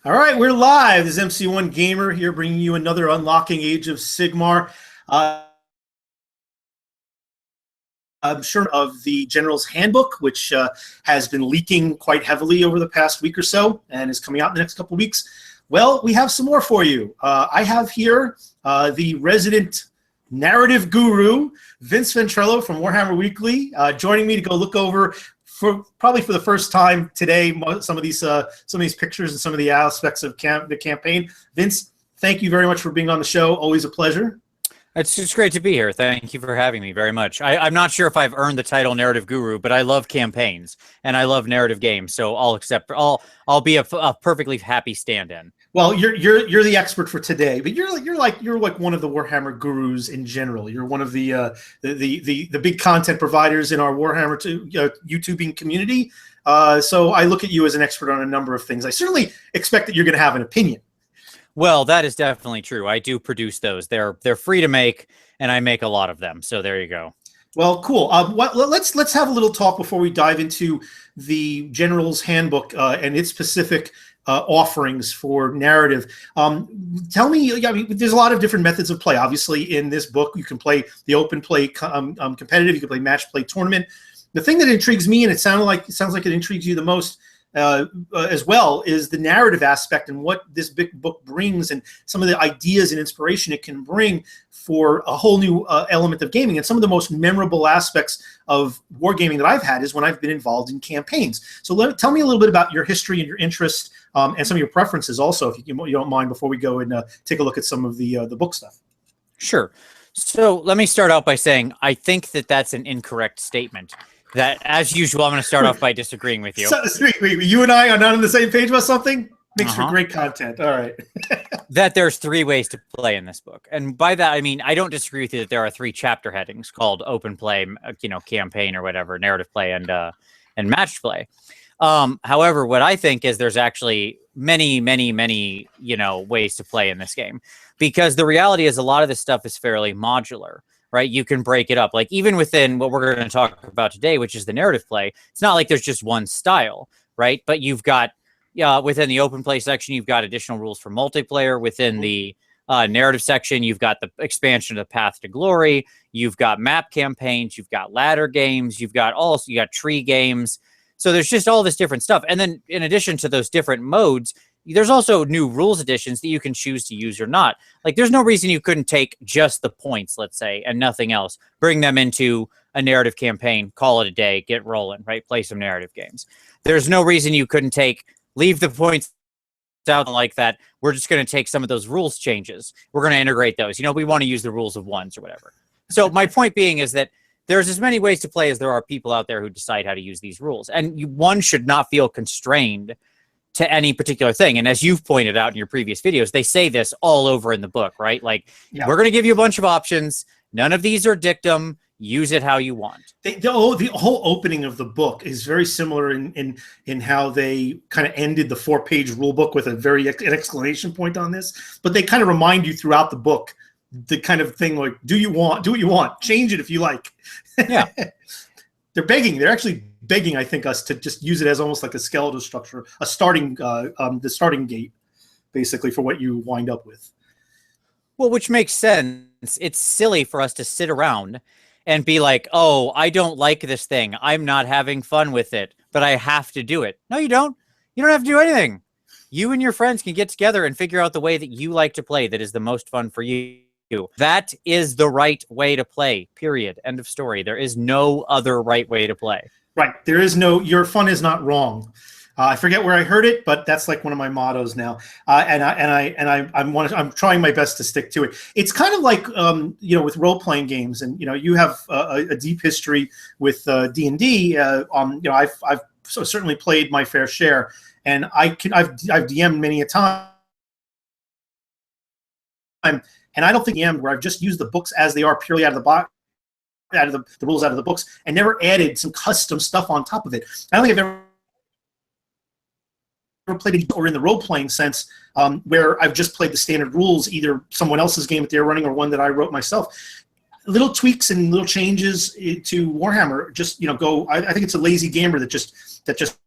All right, we're live. This is MC1 Gamer here, bringing you another Unlocking Age of Sigmar. I'm sure of the General's Handbook, which has been leaking quite heavily over the past week or so and is coming out in the next couple of weeks. Well, we have some more for you. I have here the resident narrative guru, Vince Venturella from Warhammer Weekly, joining me to go look over probably for the first time today some of these pictures and some of the aspects of the campaign. Vince, thank you very much for being on the show. Always a pleasure. It's just great to be here. Thank you for having me very much. I'm not sure if I've earned the title narrative guru, but I love campaigns and I love narrative games, so I'll be a perfectly happy stand-in. Well, you're the expert for today, but you're like one of the Warhammer gurus in general. You're one of the big content providers in our Warhammer YouTubing community. So I look at you as an expert on a number of things. I certainly expect that you're going to have an opinion. Well, that is definitely true. I do produce those. They're free to make, and I make a lot of them. So there you go. Well, cool. Let's have a little talk before we dive into the General's Handbook and its specific offerings for narrative. Tell me, I mean, there's a lot of different methods of play. Obviously, in this book, you can play the open play competitive. You can play match play tournament. The thing that intrigues me, and it sounds like it intrigues you the most as well, is the narrative aspect and what this big book brings and some of the ideas and inspiration it can bring for a whole new element of gaming. And some of the most memorable aspects of wargaming that I've had is when I've been involved in campaigns. So tell me a little bit about your history and your interest and some of your preferences also, if you don't mind, before we go and take a look at some of the book stuff. Sure. So let me start out by saying I think that that's an incorrect statement. That, as usual, I'm going to start off by disagreeing with you. So, you and I are not on the same page about something? Makes for great content. All right. That there's 3 ways to play in this book. And by that, I mean, I don't disagree with you that there are 3 chapter headings called open play, campaign or whatever, narrative play, and match play. However, what I think is there's actually many, ways to play in this game. Because the reality is a lot of this stuff is fairly modular. Right, you can break it up. Like even within what we're going to talk about today, which is the narrative play, it's not like there's just one style, right? But you've got, within the open play section, you've got additional rules for multiplayer. Within the narrative section, you've got the expansion of the Path to Glory. You've got map campaigns. You've got ladder games. You got tree games. So there's just all this different stuff. And then in addition to those different modes, there's also new rules additions that you can choose to use or not. Like there's no reason you couldn't take just the points, let's say, and nothing else. Bring them into a narrative campaign, call it a day, get rolling, right? Play some narrative games. There's no reason you couldn't leave the points out like that. We're just going to take some of those rules changes. We're going to integrate those. We want to use the rules of ones or whatever. So my point being is that there's as many ways to play as there are people out there who decide how to use these rules. And one should not feel constrained to any particular thing. And as you've pointed out in your previous videos, they say this all over in the book, right? Like, we're going to give you a bunch of options. None of these are dictum. Use it how you want. The whole opening of the book is very similar in how they kind of ended the 4-page rule book with an exclamation point on this. But they kind of remind you throughout the book the kind of thing like, do what you want. Change it if you like. Yeah. They're actually begging, I think, us to just use it as almost like a skeletal structure, the starting gate, basically, for what you wind up with. Well, which makes sense. It's silly for us to sit around and be like, oh, I don't like this thing. I'm not having fun with it, but I have to do it. No, you don't. You don't have to do anything. You and your friends can get together and figure out the way that you like to play that is the most fun for you. That is the right way to play, period. End of story. There is no other right way to play. Right. There is no, your fun is not wrong. I forget where I heard it, but that's like one of my mottos now. I'm trying my best to stick to it. It's kind of like, with role-playing games, and, you have a deep history with D&D. I've certainly played my fair share, and I've DM'd many a time. And I don't think DM where I've just used the books as they are purely out of the box, out of the rules out of the books, and never added some custom stuff on top of it. I don't think I've ever played it or in the role-playing sense where I've just played the standard rules, either someone else's game that they're running or one that I wrote myself. Little tweaks and little changes to Warhammer just, I think it's a lazy gamer that just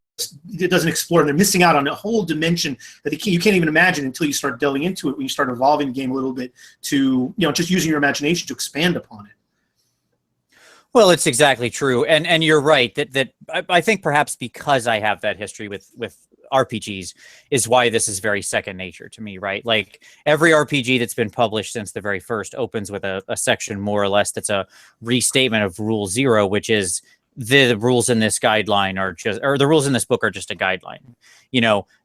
it doesn't explore, and they're missing out on a whole dimension that you can't even imagine until you start delving into it, when you start evolving the game a little bit to, just using your imagination to expand upon it. Well, it's exactly true, and you're right that I think perhaps because I have that history with RPGs is why this is very second nature to me, right? Like every RPG that's been published since the very first opens with a section more or less that's a restatement of Rule 0, which is the rules in this guideline are just, or the rules in this book are just a guideline.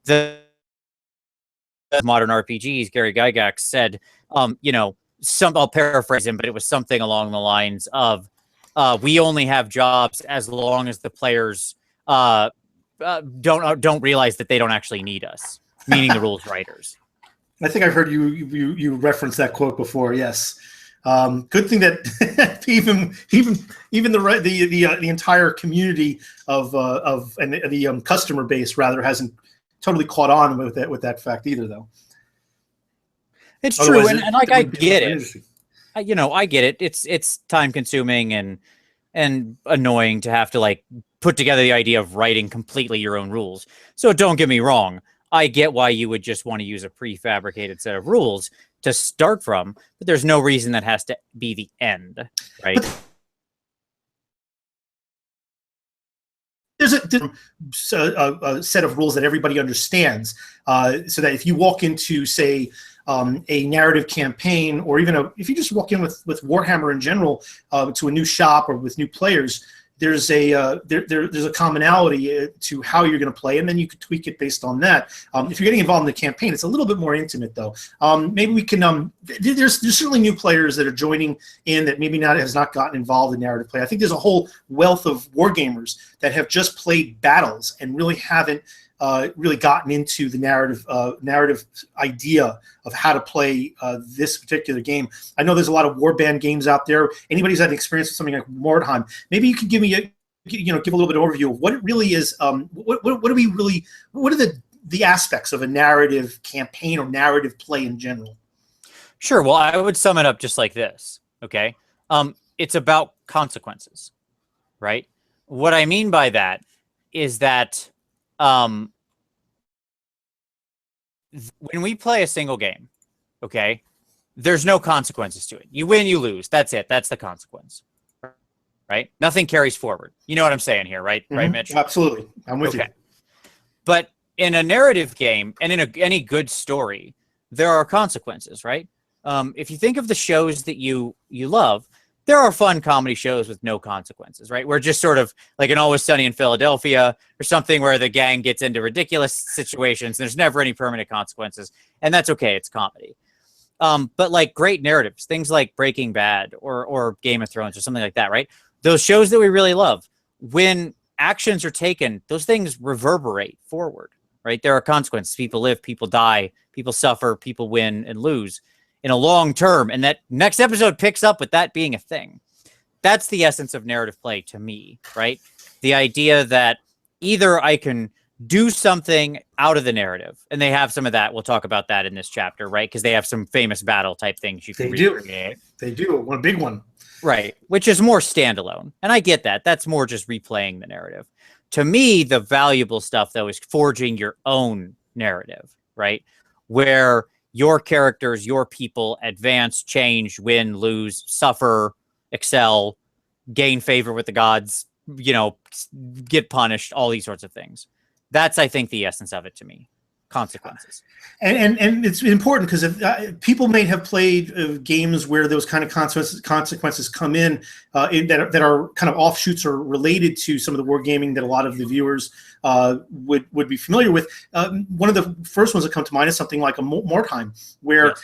The modern RPGs, Gary Gygax said, I'll paraphrase him, but it was something along the lines of, we only have jobs as long as the players don't realize that they don't actually need us, meaning the rules writers. I think I've heard you reference that quote before. Yes. Good thing that even the entire community of the customer base rather hasn't totally caught on with that fact either, though. It's true, and like I get it. I get it. It's time consuming and annoying to have to like put together the idea of writing completely your own rules. So don't get me wrong. I get why you would just want to use a prefabricated set of rules to start from, but there's no reason that has to be the end, right? There's a set of rules that everybody understands, so that if you walk into, say, a narrative campaign, or even if you just walk in with Warhammer in general to a new shop or with new players, there's a commonality to how you're going to play, and then you can tweak it based on that. If you're getting involved in the campaign, it's a little bit more intimate, though. Maybe we can. There's certainly new players that are joining in that maybe has not gotten involved in narrative play. I think there's a whole wealth of wargamers that have just played battles and really haven't really gotten into the narrative idea of how to play this particular game. I know there's a lot of warband games out there. Anybody who's had an experience with something like Mordheim, maybe you could give me give a little bit of overview of what it really is. What are the aspects of a narrative campaign or narrative play in general? Sure. Well, I would sum it up just like this. Okay. It's about consequences, right? What I mean by that is that when we play a single game, okay, there's no consequences to it. You win, you lose. That's it. That's the consequence, right? Nothing carries forward. You know what I'm saying here, right? Mm-hmm. Right, Mitch? Absolutely. I'm with you. But in a narrative game and in any good story, there are consequences, right? If you think of the shows that you love, there are fun comedy shows with no consequences, right? We're just sort of like an Always Sunny in Philadelphia or something where the gang gets into ridiculous situations. And there's never any permanent consequences. And that's okay. It's comedy. But like great narratives, things like Breaking Bad or Game of Thrones or something like that, right? Those shows that we really love, when actions are taken, those things reverberate forward, right? There are consequences. People live, people die, people suffer, people win and lose in a long term. And that next episode picks up with that being a thing. That's the essence of narrative play to me, right? The idea that either I can do something out of the narrative, and they have some of that. We'll talk about that in this chapter, right? Because they have some famous battle type things you can recreate. They do. One big one. Right. Which is more standalone. And I get that. That's more just replaying the narrative. To me, the valuable stuff, though, is forging your own narrative, right? Where your characters, your people advance, change, win, lose, suffer, excel, gain favor with the gods, get punished, all these sorts of things. That's, I think, the essence of it to me. Consequences. And it's important because if people may have played games where those kind of consequences come in that are kind of offshoots or related to some of the wargaming that a lot of the viewers would be familiar with. One of the first ones that come to mind is something like a Mordheim, where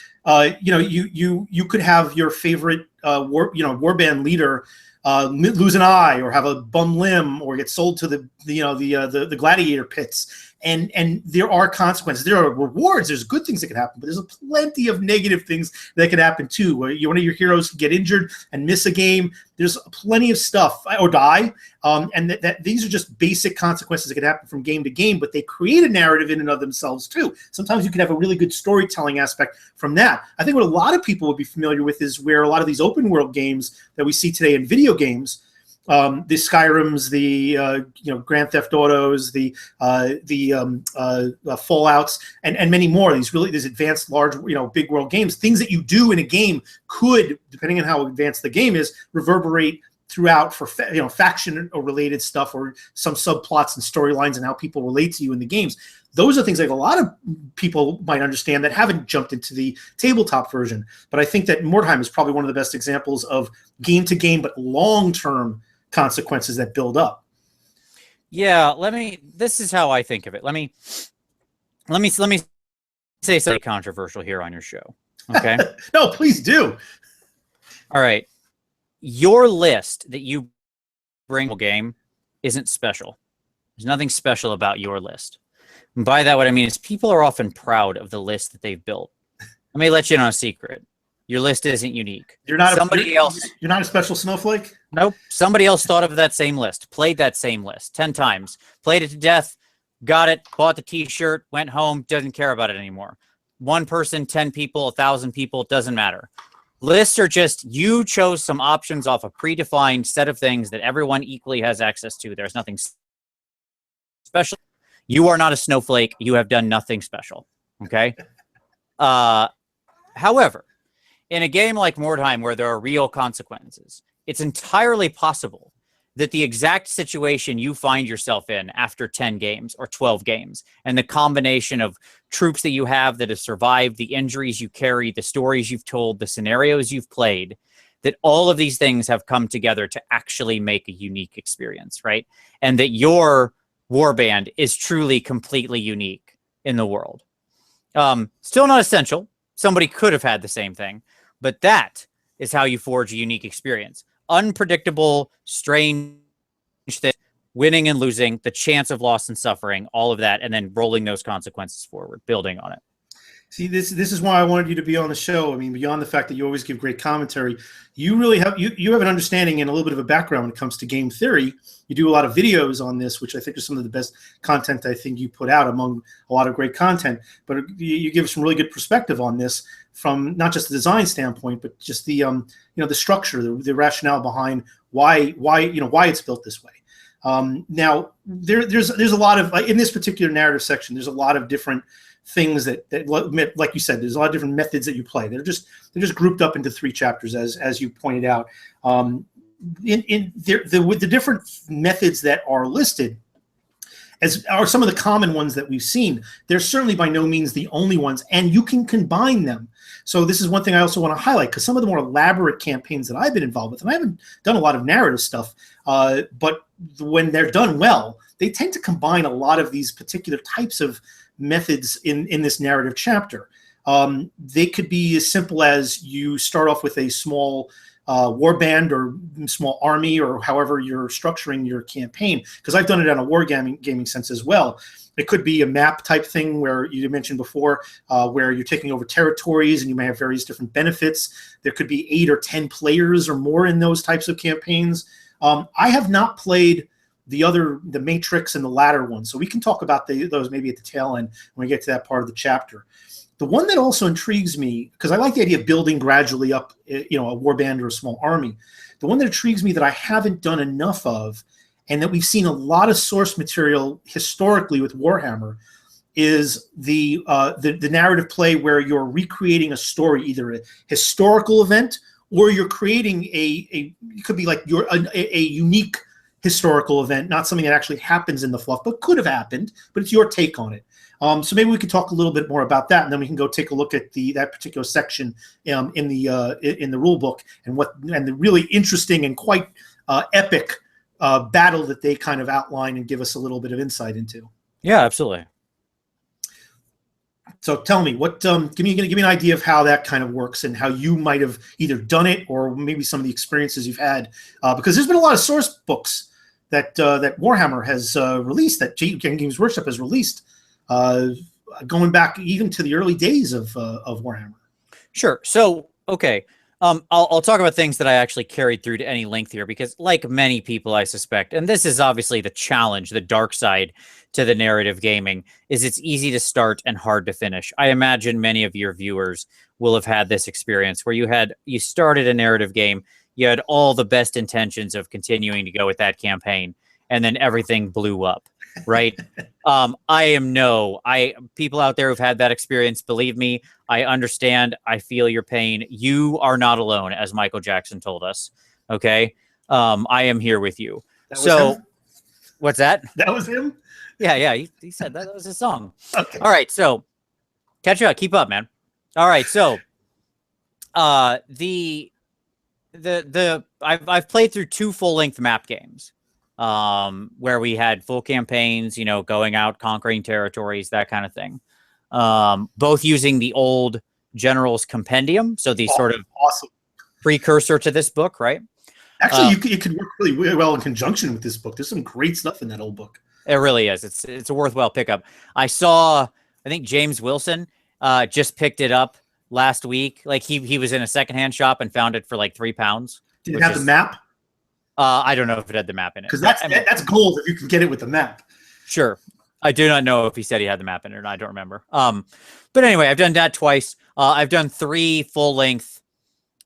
you could have your favorite warband leader lose an eye or have a bum limb or get sold to the gladiator pits. And there are consequences. There are rewards. There's good things that can happen, but there's plenty of negative things that can happen too. Where one of your heroes can get injured and miss a game. There's plenty of stuff, or die. And that these are just basic consequences that can happen from game to game, but they create a narrative in and of themselves too. Sometimes you can have a really good storytelling aspect from that. I think what a lot of people would be familiar with is where a lot of these open world games that we see today in video games, the Skyrims, the Grand Theft Autos, the Fallouts, and many more. These advanced, large, big world games. Things that you do in a game could, depending on how advanced the game is, reverberate throughout for faction or related stuff, or some subplots and storylines and how people relate to you in the games. Those are things like a lot of people might understand that haven't jumped into the tabletop version. But I think that Mordheim is probably one of the best examples of game to game, but long-term consequences that build up. Yeah, this is how I think of it. Let me say something controversial here on your show. Okay? No, please do. All right. Your list that you bring to a game isn't special. There's nothing special about your list. And by that, what I mean is people are often proud of the list that they've built. Let me let you in on a secret. Your list isn't unique. You're not somebody else. You're not a special snowflake? Nope. Somebody else thought of that same list, played that same list 10 times, played it to death, got it, bought the t-shirt, went home, doesn't care about it anymore. One person, 10 people, 1,000 people, doesn't matter. Lists are just, you chose some options off a predefined set of things that everyone equally has access to. There's nothing special. You are not a snowflake. You have done nothing special. Okay? However, in a game like Mordheim, where there are real consequences, it's entirely possible that the exact situation you find yourself in after 10 games or 12 games, and the combination of troops that you have that have survived, the injuries you carry, the stories you've told, the scenarios you've played, that all of these things have come together to actually make a unique experience, right? And that your warband is truly completely unique in the world. Still not essential. Somebody could have had the same thing, but that is how you forge a unique experience. Unpredictable, strange thing, winning and losing, the chance of loss and suffering, all of that, and then rolling those consequences forward, building on it. See, this is why I wanted you to be on the show. I mean, beyond the fact that you always give great commentary, you really have you have an understanding and a little bit of a background when it comes to game theory. You do a lot of videos on this, which I think are some of the best content I think you put out among a lot of great content. But you give some really good perspective on this from not just the design standpoint, but just the the structure, the rationale behind why it's built this way. Now there's a lot of, in this particular narrative section, there's a lot of different things that like you said, there's a lot of different methods that you play. They're just grouped up into 3 chapters, as you pointed out. With the different methods that are listed, as are some of the common ones that we've seen, they're certainly by no means the only ones, and you can combine them. So this is one thing I also want to highlight, because some of the more elaborate campaigns that I've been involved with, and I haven't done a lot of narrative stuff, but when they're done well, they tend to combine a lot of these particular types of methods in this narrative chapter. They could be as simple as you start off with a small warband or small army, or however you're structuring your campaign, because I've done it on a gaming sense as well. It could be a map type thing where you mentioned before, where you're taking over territories and you may have various different benefits. There could be 8 or 10 players or more in those types of campaigns. I have not played the Matrix and the latter one, so we can talk about those maybe at the tail end when we get to that part of the chapter. The one that also intrigues me, because I like the idea of building gradually up, a warband or a small army. The one that intrigues me that I haven't done enough of, and that we've seen a lot of source material historically with Warhammer, is the narrative play where you're recreating a story, either a historical event or you're creating it could be like a unique historical event, not something that actually happens in the fluff, but could have happened, but it's your take on it. So maybe we could talk a little bit more about that, and then we can go take a look at that particular section in the rule book, and the really interesting and quite epic battle that they kind of outline and give us a little bit of insight into. Yeah, absolutely. So tell me, give me an idea of how that kind of works and how you might have either done it or maybe some of the experiences you've had, because there's been a lot of source books that Warhammer has released, that Games Workshop has released, going back even to the early days of Warhammer. Sure. So, okay. I'll talk about things that I actually carried through to any length here, because like many people, I suspect, and this is obviously the challenge, the dark side to the narrative gaming, is it's easy to start and hard to finish. I imagine many of your viewers will have had this experience where you started a narrative game, You had all the best intentions of continuing to go with that campaign, and then everything blew up, right? People out there who've had that experience, believe me, I understand. I feel your pain. You are not alone, as Michael Jackson told us. Okay. I am here with you. That was him? What's that? That was him? Yeah. He said that was his song. Okay. All right. So catch up, keep up, man. All right. So, I've played through 2 full-length map games, where we had full campaigns, going out, conquering territories, that kind of thing. Both using the old General's Compendium, so the sort of awesome precursor to this book, right? Actually, it could work really well in conjunction with this book. There's some great stuff in that old book. It really is. It's a worthwhile pickup. I think James Wilson just picked it up last week. Like he was in a secondhand shop and found it for like £3. Did it have the map? I don't know if it had the map in it. Because that's gold if you can get it with the map. Sure. I do not know if he said he had the map in it or not. I don't remember. But anyway, I've done that twice. I've done 3 full-length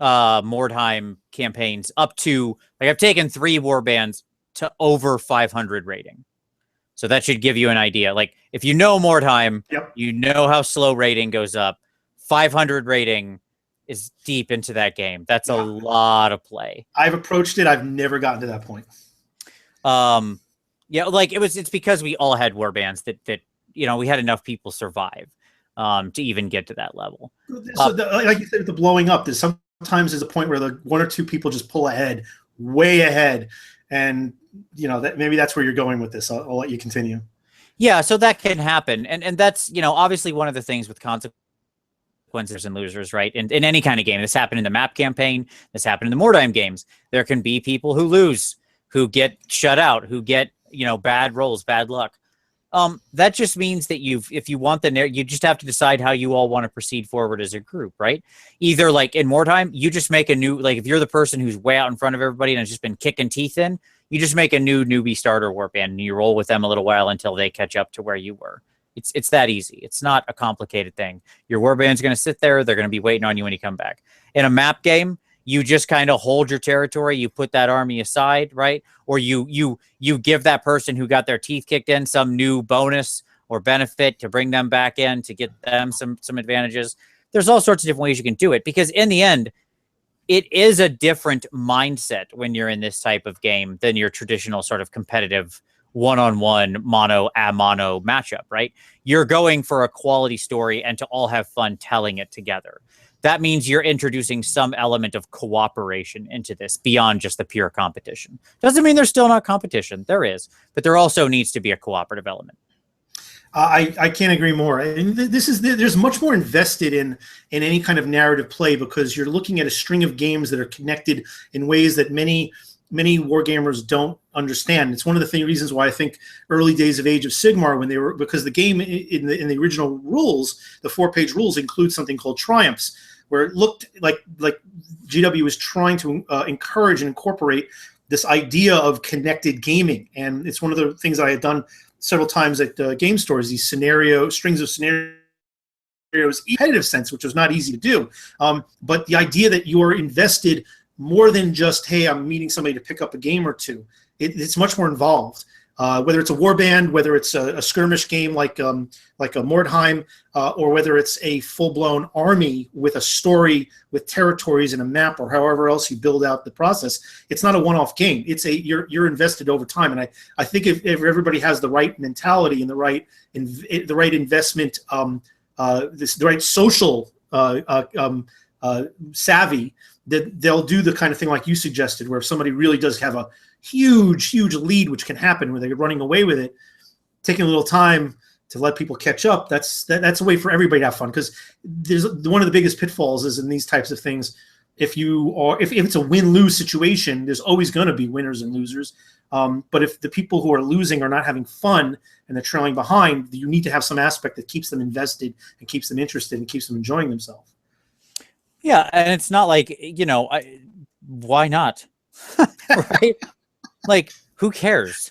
Mordheim campaigns up to, like, I've taken 3 warbands to over 500 rating. So that should give you an idea. Like, if you know Mordheim, yep, you know how slow rating goes up. 500 rating is deep into that game. That's a lot of play. I've approached it. I've never gotten to that point. Yeah, like it's because we all had warbands that we had enough people survive to even get to that level. So like you said, the blowing up, sometimes there's a point where the 1 or 2 people just pull ahead, way ahead, and that maybe that's where you're going with this. I'll let you continue. Yeah, so that can happen, and that's obviously one of the things with consequences and losers, right? In any kind of game, this happened in the map campaign, this happened in the Mordheim games. There can be people who lose, who get shut out, who get bad rolls, bad luck. That just means that if you want you just have to decide how you all want to proceed forward as a group, right? Either like in Mordheim, you just make a new, like if you're the person who's way out in front of everybody and has just been kicking teeth in, you just make a new newbie starter warband and you roll with them a little while until they catch up to where you were. It's that easy. It's not a complicated thing. Your warband's going to sit there. They're going to be waiting on you when you come back. In a map game, you just kind of hold your territory. You put that army aside, right? Or you give that person who got their teeth kicked in some new bonus or benefit to bring them back in to get them some advantages. There's all sorts of different ways you can do it, because in the end, it is a different mindset when you're in this type of game than your traditional sort of competitive one-on-one mono-a-mono matchup, right? You're going for a quality story and to all have fun telling it together. That means you're introducing some element of cooperation into this beyond just the pure competition. Doesn't mean there's still not competition. There is, but there also needs to be a cooperative element. I can't agree more. And there's much more invested in any kind of narrative play, because you're looking at a string of games that are connected in ways that many wargamers don't understand. It's one of the reasons why I think early days of Age of Sigmar, because the game in the original rules, the 4-page rules include something called triumphs, where it looked like GW was trying to encourage and incorporate this idea of connected gaming. And it's one of the things I had done several times at game stores, these strings of scenarios, competitive sense, which was not easy to do. But the idea that you are invested more than just, hey, I'm meeting somebody to pick up a game or two. It's much more involved. Whether it's a warband, whether it's a skirmish game like a Mordheim, or whether it's a full-blown army with a story, with territories and a map, or however else you build out the process, it's not a one-off game. You're invested over time, and I think if everybody has the right mentality and the right investment, the right social savvy, that they'll do the kind of thing like you suggested, where if somebody really does have a huge lead, which can happen, where they're running away with it, taking a little time to let people catch up, that's a way for everybody to have fun. Because there's one of the biggest pitfalls is in these types of things, if it's a win-lose situation, there's always going to be winners and losers. But if the people who are losing are not having fun and they're trailing behind, you need to have some aspect that keeps them invested and keeps them interested and keeps them enjoying themselves. Yeah, and it's not like, why not? Right? Like, who cares?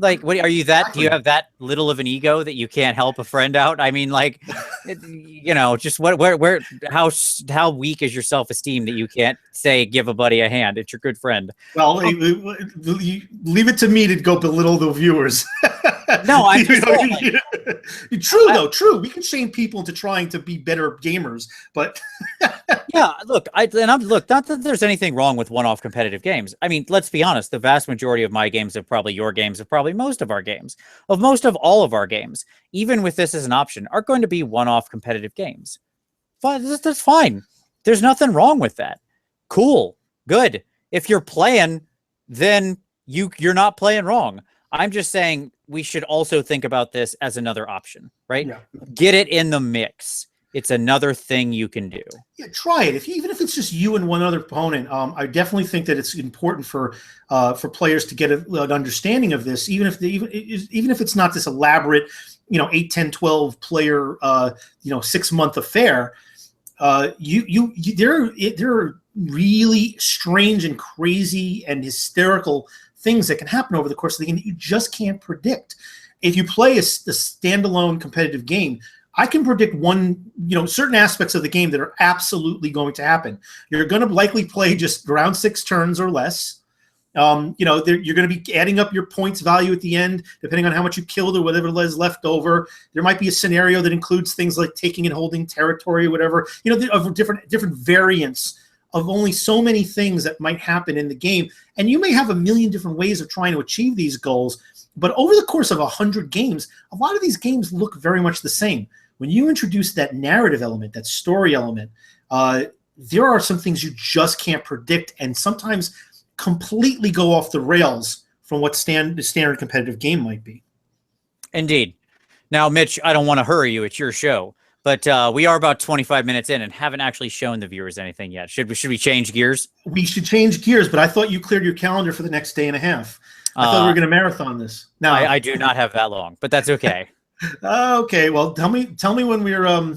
Like, what are you that? Do you have that little of an ego that you can't help a friend out? I mean, like, you know, just where, how weak is your self-esteem that you can't say, give a buddy a hand? It's your good friend. Well, leave it to me to go belittle the viewers. No, I'm just saying, like, true. We can shame people into trying to be better gamers, but yeah, look, not that there's anything wrong with one-off competitive games. I mean, let's be honest, the vast majority of my games, of probably your games, of probably most of our games, of most of all of our games, even with this as an option, are going to be one-off competitive games. Fine, that's fine. There's nothing wrong with that. Cool, good. If you're playing, then you're not playing wrong. I'm just saying we should also think about this as another option, right? Yeah. Get it in the mix. It's another thing you can do. Yeah, try it. Even if it's just you and one other opponent, I definitely think that it's important for players to get an understanding of this, even if it's not this elaborate, 8, 10, 12 player, 6-month affair. There are really strange and crazy and hysterical things that can happen over the course of the game that you just can't predict. If you play a standalone competitive game, I can predict certain aspects of the game that are absolutely going to happen. You're going to likely play just around 6 turns or less. You're going to be adding up your points value at the end, depending on how much you killed or whatever is left over. There might be a scenario that includes things like taking and holding territory or whatever, of different variants of only so many things that might happen in the game. And you may have a million different ways of trying to achieve these goals. But over the course of 100 games, a lot of these games look very much the same. When you introduce that narrative element, that story element, there are some things you just can't predict and sometimes completely go off the rails from what the standard competitive game might be. Indeed. Now, Mitch, I don't want to hurry you. It's your show. But we are about 25 minutes in and haven't actually shown the viewers anything yet. Should we change gears? We should change gears, but I thought you cleared your calendar for the next day and a half. I thought we were going to marathon this. No, I do not have that long, but that's okay. Okay, well, tell me when we're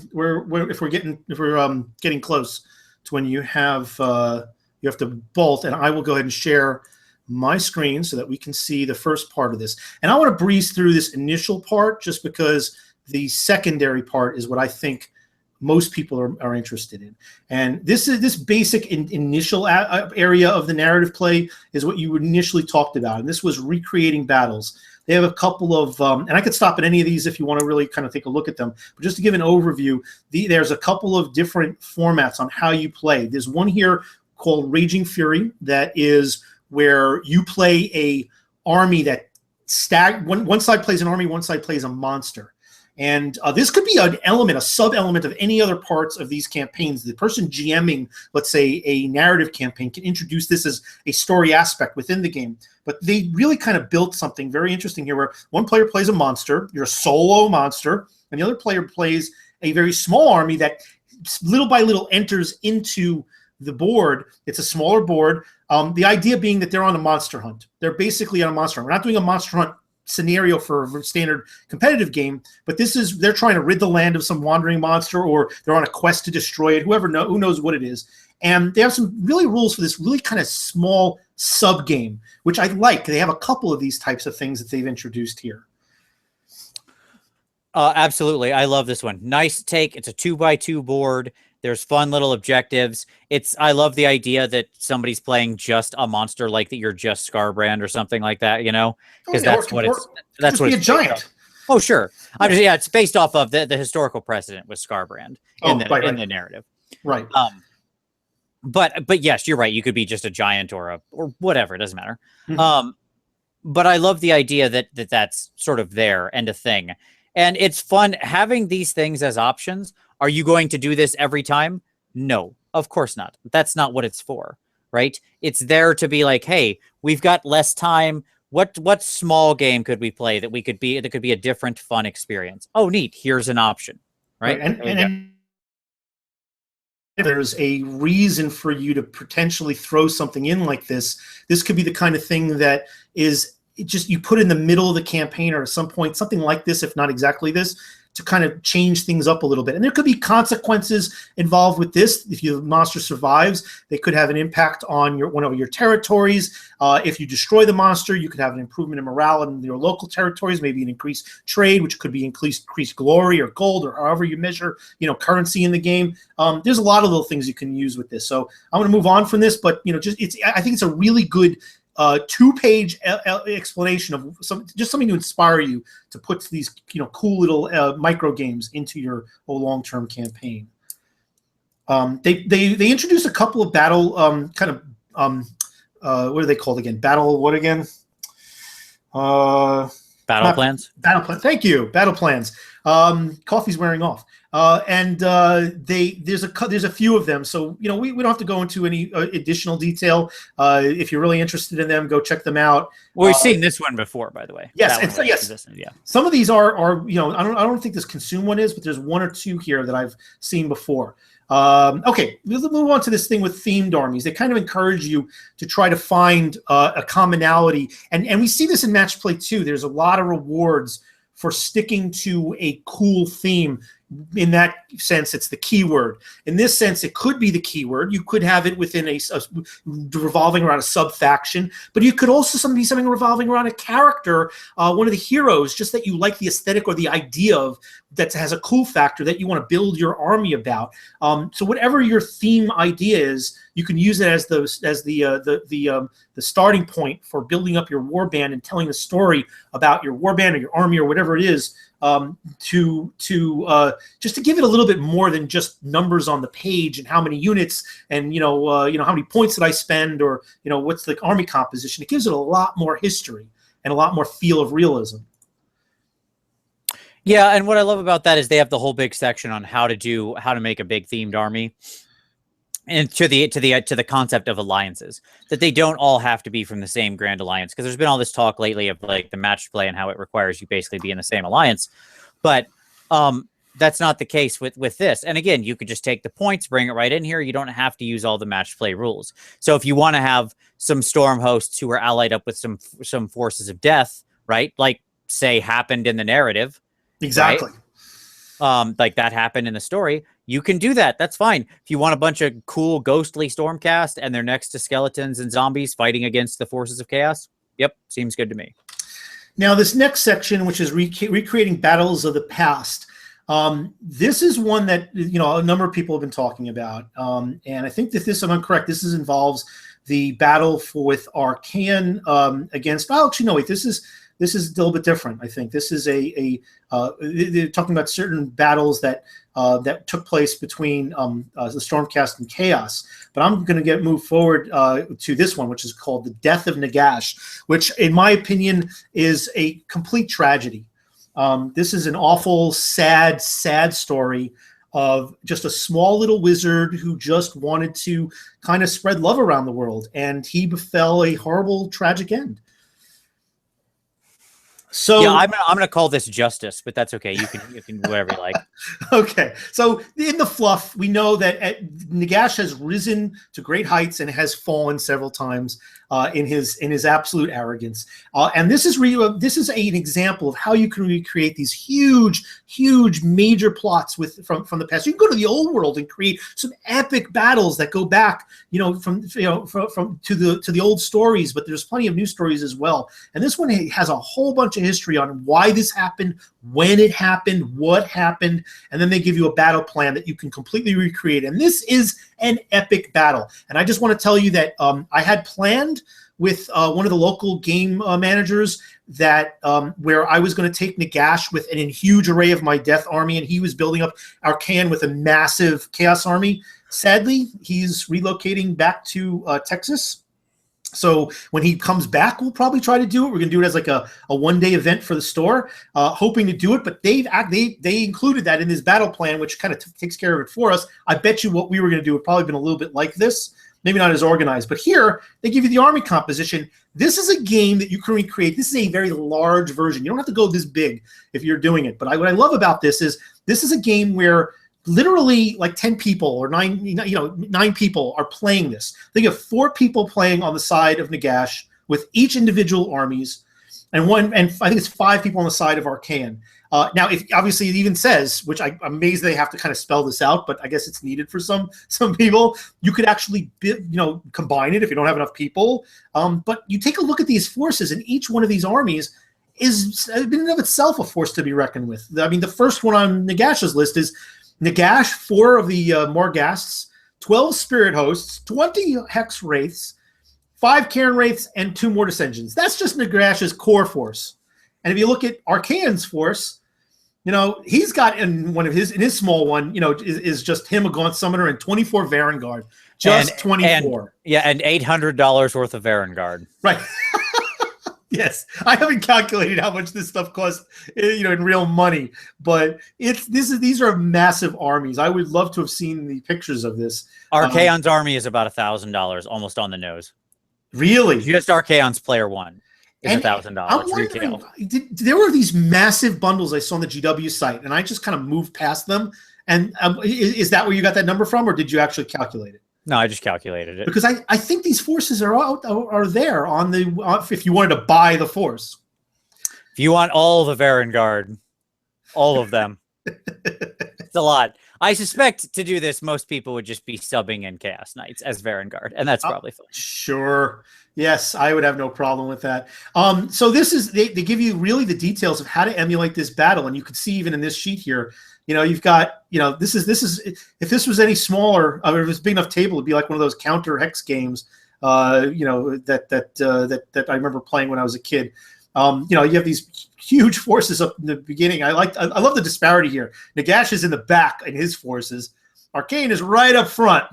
getting close to when you have to bolt, and I will go ahead and share my screen so that we can see the first part of this. And I want to breeze through this initial part just because the secondary part is what I think most people are interested in. And this basic initial area of the narrative play is what you initially talked about, and this was recreating battles. They have a couple of, and I could stop at any of these if you want to really kind of take a look at them. But just to give an overview, there's a couple of different formats on how you play. There's one here called Raging Fury that is where you play a army that one side plays an army, one side plays a monster. And this could be an element, a sub-element of any other parts of these campaigns. The person GMing, let's say, a narrative campaign can introduce this as a story aspect within the game. But they really kind of built something very interesting here where one player plays a monster, you're a solo monster, and the other player plays a very small army that little by little enters into the board. It's a smaller board. The idea being that they're on a monster hunt. They're basically on a monster hunt. We're not doing a monster hunt scenario for a standard competitive game, but they're trying to rid the land of some wandering monster, or they're on a quest to destroy it. Who knows what it is. And they have some really rules for this really kind of small sub game, which I like. They have a couple of these types of things that they've introduced here. Absolutely. I love this one. Nice take. It's a 2x2 board. There's fun little objectives. I love the idea that somebody's playing just a monster, like that you're just Scarbrand or something like that, because that's what it's giant. Oh, sure. It's based off of the historical precedent with Scarbrand in the narrative. Right. But yes, you're right. You could be just a giant or whatever. It doesn't matter. Mm-hmm. But I love the idea that's sort of there and a thing. And it's fun having these things as options. Are you going to do this every time? No, of course not. That's not what it's for, right? It's there to be like, hey, we've got less time. What small game could we play that could be a different fun experience? Oh, neat. Here's an option, right? And there's a reason for you to potentially throw something in like this. This could be the kind of thing that is just you put in the middle of the campaign or at some point, something like this, if not exactly this, to kind of change things up a little bit. And there could be consequences involved with this. If your monster survives, they could have an impact on one of your territories. If you destroy the monster, you could have an improvement in morale in your local territories, maybe an increased trade, which could be increased glory or gold or however you measure, currency in the game. There's a lot of little things you can use with this. So I'm going to move on from this, but I think it's a really good 2-page explanation of something to inspire you to put these cool little micro games into your long-term campaign. They introduced a couple of battle what are they called again? Battle what again? Battle plans. Battle plan. Thank you. Battle plans. Coffee's wearing off. There's a few of them, so we don't have to go into any additional detail. If you're really interested in them, go check them out. Well, we've seen this one before, by the way. Yes, yes. Yeah. Some of these are I don't think this consume one is, but there's 1 or 2 here that I've seen before. Okay, let's move on to this thing with themed armies. They kind of encourage you to try to find a commonality, and we see this in match play too. There's a lot of rewards for sticking to a cool theme. In that sense, it's the keyword. In this sense, it could be the keyword. You could have it within a revolving around a sub-faction, but you could also be something revolving around a character, one of the heroes, just that you like the aesthetic or the idea of, that has a cool factor that you want to build your army about. So whatever your theme idea is, you can use it as the starting point for building up your warband and telling the story about your warband or your army or whatever it is. Just to give it a little bit more than just numbers on the page and how many units and how many points did I spend, or what's the army composition. It gives it a lot more history and a lot more feel of realism. Yeah, and what I love about that is they have the whole big section on how to make a big themed army. And to the concept of alliances, that they don't all have to be from the same grand alliance, because there's been all this talk lately of like the match play and how it requires you basically be in the same alliance, but that's not the case with this. And again, you could just take the points, bring it right in here. You don't have to use all the match play rules. So if you want to have some storm hosts who are allied up with some forces of death, right? Like say happened in the narrative, exactly. Right? Like that happened in the story. You can do that. That's fine. If you want a bunch of cool ghostly Stormcast and they're next to skeletons and zombies fighting against the forces of chaos, yep, seems good to me. Now, this next section, which is recreating battles of the past, this is one that a number of people have been talking about, and I think that this, if I'm correct, this involves the battle with Arcan against. Oh, actually, no, wait. This is a little bit different. I think this is they're talking about certain battles that took place between the Stormcast and Chaos. But I'm going to moved forward to this one, which is called The Death of Nagash, which, in my opinion, is a complete tragedy. This is an awful, sad story of just a small little wizard who just wanted to kind of spread love around the world, and he befell a horrible, tragic end. So yeah, I'm gonna call this justice, but that's okay. You can whatever you like. Okay, so in the fluff, we know that Nagash has risen to great heights and has fallen several times in his absolute arrogance. And this is an example of how you can recreate these huge major plots from the past. You can go to the old world and create some epic battles that go back, from to the old stories. But there's plenty of new stories as well. And this one has a whole bunch of history on why this happened, when it happened, what happened, and then they give you a battle plan that you can completely recreate. And this is an epic battle. And I just want to tell you that I had planned with one of the local game managers that where I was going to take Nagash with a huge array of my death army, and he was building up Arcan with a massive chaos army. Sadly, he's relocating back to Texas. So when he comes back, we'll probably try to do it. We're going to do it as like a one-day event for the store, hoping to do it. But they included that in this battle plan, which kind of takes care of it for us. I bet you what we were going to do would probably been a little bit like this, maybe not as organized. But here, they give you the army composition. This is a game that you can recreate. This is a very large version. You don't have to go this big if you're doing it. But what I love about this is a game where literally like 10 people or 9 people are playing this. They have 4 people playing on the side of Nagash with each individual armies, and I think it's 5 people on the side of Arcan. Now, if obviously it even says, which I'm amazed they have to kind of spell this out, but I guess it's needed for some people. You could actually, combine it if you don't have enough people. But you take a look at these forces, and each one of these armies is in and of itself a force to be reckoned with. I mean, the first one on Nagash's list is Nagash, 4 of the Morghasts, 12 Spirit Hosts, 20 Hex Wraiths, 5 Cairn Wraiths, and 2 Mortis Engines. That's just Nagash's core force. And if you look at Archaon's force, he's got in his small one, is just him, a Gaunt Summoner, and 24 Varangard. Just 24. And $800 worth of Varangard. Right. Yes. I haven't calculated how much this stuff costs, in real money, but these are massive armies. I would love to have seen the pictures of this. Archaon's army is about $1,000, almost on the nose. Really? Just Archaon's player 1. Is $1,000 retail. There were these massive bundles I saw on the GW site, and I just kind of moved past them. And is that where you got that number from, or did you actually calculate it? No, I just calculated it. Because I think these forces are there if you wanted to buy the force. If you want all the Varangard, all of them, it's a lot. I suspect to do this, most people would just be subbing in Chaos Knights as Varangard, and that's probably fine. Sure. Yes, I would have no problem with that. So this is they give you really the details of how to emulate this battle, and you can see even in this sheet here, you've got this is if this was any smaller, if it was a big enough table, it'd be like one of those counter hex games, that I remember playing when I was a kid. You have these huge forces up in the beginning. I love the disparity here. Nagash is in the back in his forces. Archaon is right up front.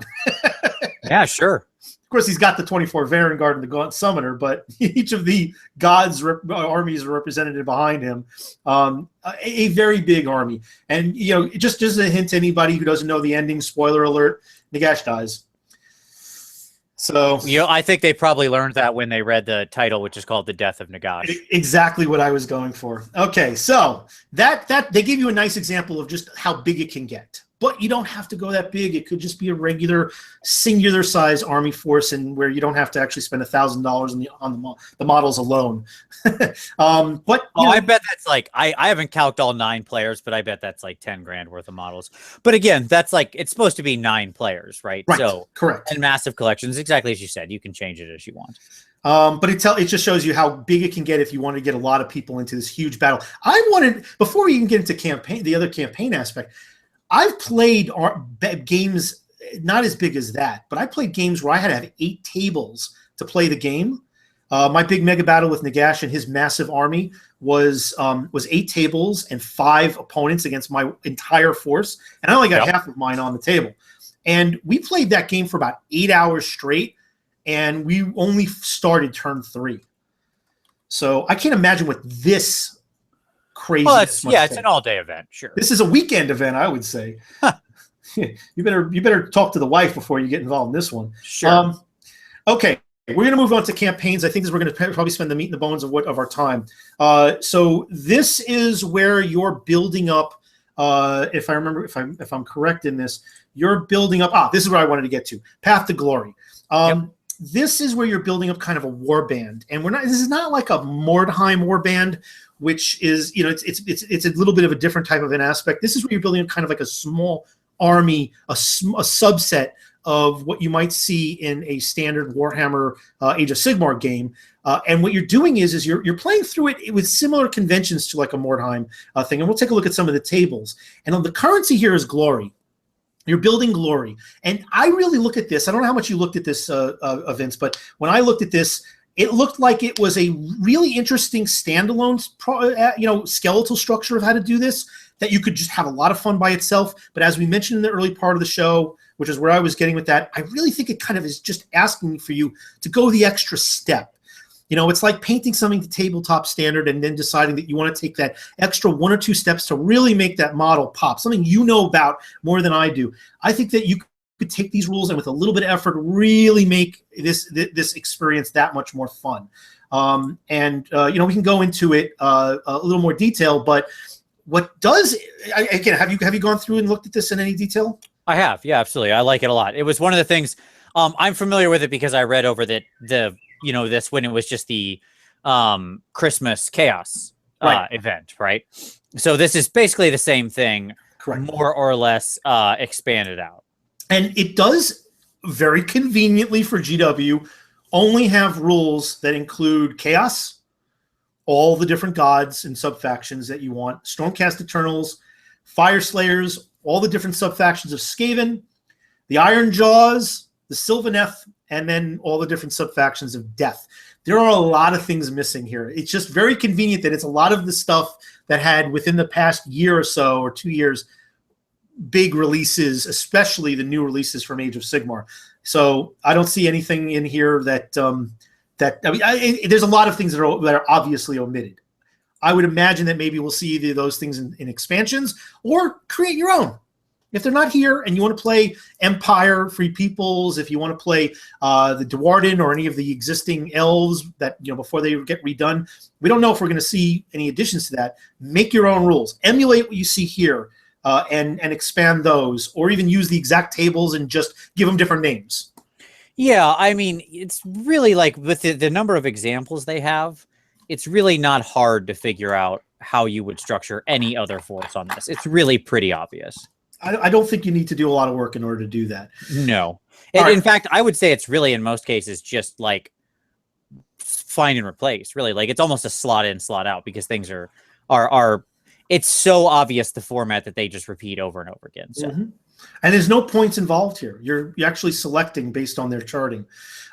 Yeah, sure. Of course, he's got the 24 Varangard and the Gaunt Summoner, but each of the gods' armies are represented behind him. A very big army. And, just as a hint to anybody who doesn't know the ending, spoiler alert, Nagash dies. So I think they probably learned that when they read the title, which is called The Death of Nagash. Exactly what I was going for. Okay, so that they give you a nice example of just how big it can get. But you don't have to go that big. It could just be a regular, singular size army force, and where you don't have to actually spend $1,000 on the models alone. I bet that's like I haven't calced all 9 players, but I bet that's like 10 grand worth of models. But again, that's like it's supposed to be 9 players, right? Right. So correct. And massive collections, exactly as you said. You can change it as you want. But it just shows you how big it can get if you want to get a lot of people into this huge battle. Before we even get into the other campaign aspect, I've played games not as big as that, but I played games where I had to have 8 tables to play the game. My big mega battle with Nagash and his massive army was 8 tables and 5 opponents against my entire force, and I only got half of mine on the table. And we played that game for about 8 hours straight, and we only started turn 3. So I can't imagine what this crazy. Well, it's an all-day event. Sure, this is a weekend event, I would say. You better talk to the wife before you get involved in this one. Sure. Okay, we're going to move on to campaigns. I think we're going to probably spend the meat and the bones of our time. So this is where you're building up. If I'm correct in this, you're building up. This is where I wanted to get to. Path to Glory. This is where you're building up kind of a war band, and this is not like a Mordheim war band, which is, it's a little bit of a different type of an aspect. This is where you're building up kind of like a small army, a subset of what you might see in a standard Warhammer Age of Sigmar game. And what you're doing is you're playing through it with similar conventions to like a Mordheim thing. And we'll take a look at some of the tables. And on the currency here is glory. You're building glory. And I really look at this. I don't know how much you looked at this, Vince, but when I looked at this, it looked like it was a really interesting standalone, skeletal structure of how to do this, that you could just have a lot of fun by itself. But as we mentioned in the early part of the show, which is where I was getting with that, I really think it kind of is just asking for you to go the extra step. It's like painting something to tabletop standard and then deciding that you want to take that extra 1 or 2 steps to really make that model pop, something you know about more than I do. I think that you could take these rules and with a little bit of effort really make this experience that much more fun. We can go into it a little more detail, but again, have you gone through and looked at this in any detail? I have. Yeah, absolutely. I like it a lot. It was one of the things I'm familiar with it because I read over this when it was just the Christmas Chaos event, right? So this is basically the same thing, Correct. more or less expanded out. And it does, very conveniently for GW, only have rules that include Chaos, all the different gods and subfactions that you want, Stormcast Eternals, Fire Slayers, all the different subfactions of Skaven, the Iron Jaws, the Sylvaneth, and then all the different subfactions of Death. There are a lot of things missing here. It's just very convenient that it's a lot of the stuff that had within the past year or so, or 2 years, big releases, especially the new releases from Age of Sigmar. So I don't see anything in here that there's a lot of things that are obviously omitted. I would imagine that maybe we'll see either of those things in expansions or create your own. If they're not here and you want to play Empire, Free Peoples, if you want to play the Dwarden or any of the existing elves that, before they get redone, we don't know if we're going to see any additions to that. Make your own rules. Emulate what you see here and expand those, or even use the exact tables and just give them different names. Yeah, I mean, it's really like with the number of examples they have, it's really not hard to figure out how you would structure any other force on this. It's really pretty obvious. I don't think you need to do a lot of work in order to do that. No. In fact, I would say it's really, in most cases, just like find and replace, really. Like, it's almost a slot in, slot out, because things are it's so obvious, the format, that they just repeat over and over again. So. Mm-hmm. And there's no points involved here. You're actually selecting based on their charting.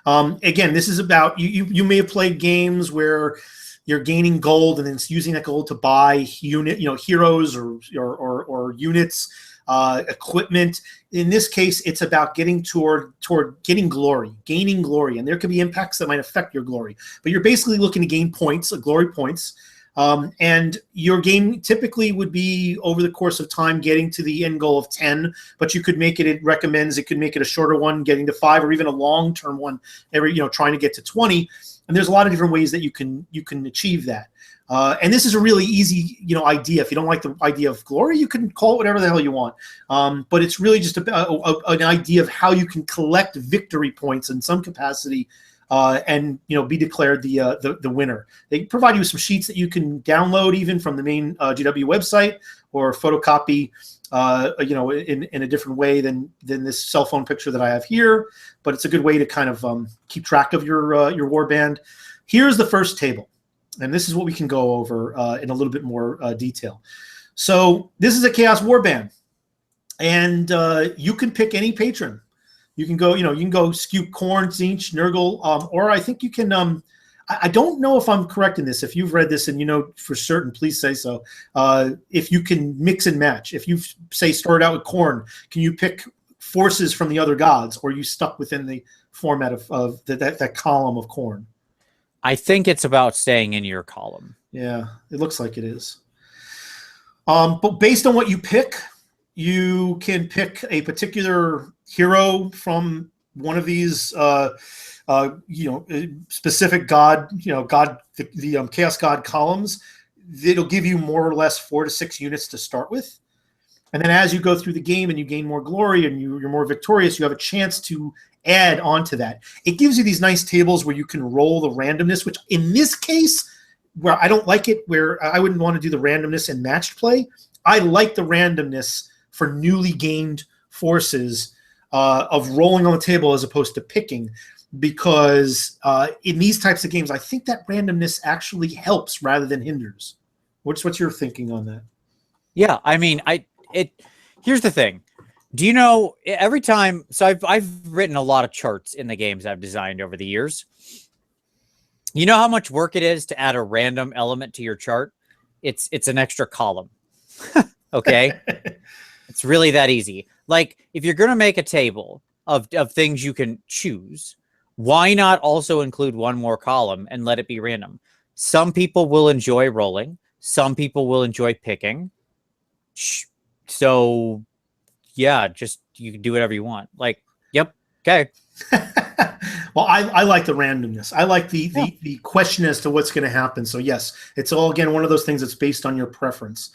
Again, this is about, you may have played games where you're gaining gold and then it's using that gold to buy heroes or units, equipment. In this case, it's about getting toward getting glory, gaining glory. And there could be impacts that might affect your glory. But you're basically looking to gain points, glory points. And your game typically would be, over the course of time, getting to the end goal of 10, but you could make it could make it a shorter one, getting to 5, or even a long-term one, trying to get to 20. And there's a lot of different ways that you can achieve that. And this is a really easy, idea. If you don't like the idea of glory, you can call it whatever the hell you want. But it's really just an idea of how you can collect victory points in some capacity, and be declared the winner. They provide you with some sheets that you can download even from the main GW website, or photocopy in a different way than this cell phone picture that I have here. But it's a good way to kind of keep track of your warband. Here's the first table, and this is what we can go over in a little bit more detail. So this is a Chaos Warband, and you can pick any patron. You can go skew Khorne, Tzeentch, Nurgle, or I think you can. I don't know if I'm correct in this. If you've read this and for certain, please say so. If you can mix and match, if you started out with Khorne, can you pick forces from the other gods, or are you stuck within the format of that column of Khorne? I think it's about staying in your column. Yeah, it looks like it is. But based on what you pick, you can pick a particular hero from one of these, specific god, the Chaos God columns. It'll give you more or less 4 to 6 units to start with. And then as you go through the game and you gain more glory and you're more victorious, you have a chance to add on to that. It gives you these nice tables where you can roll the randomness, which in this case, where I don't like it, where I wouldn't want to do the randomness in matched play, I like the randomness for newly gained forces of rolling on the table as opposed to picking, because in these types of games, I think that randomness actually helps rather than hinders. What's your thinking on that? Yeah, I mean, here's the thing. Do you know, every time, so I've written a lot of charts in the games I've designed over the years. You know how much work it is to add a random element to your chart? It's an extra column. Okay? It's really that easy. Like, if you're going to make a table of things you can choose, why not also include one more column and let it be random? Some people will enjoy rolling. Some people will enjoy picking. So, yeah, just you can do whatever you want. Like, yep, okay. Well, I like the randomness. I like the question as to what's going to happen. So, yes, it's all, again, one of those things that's based on your preference.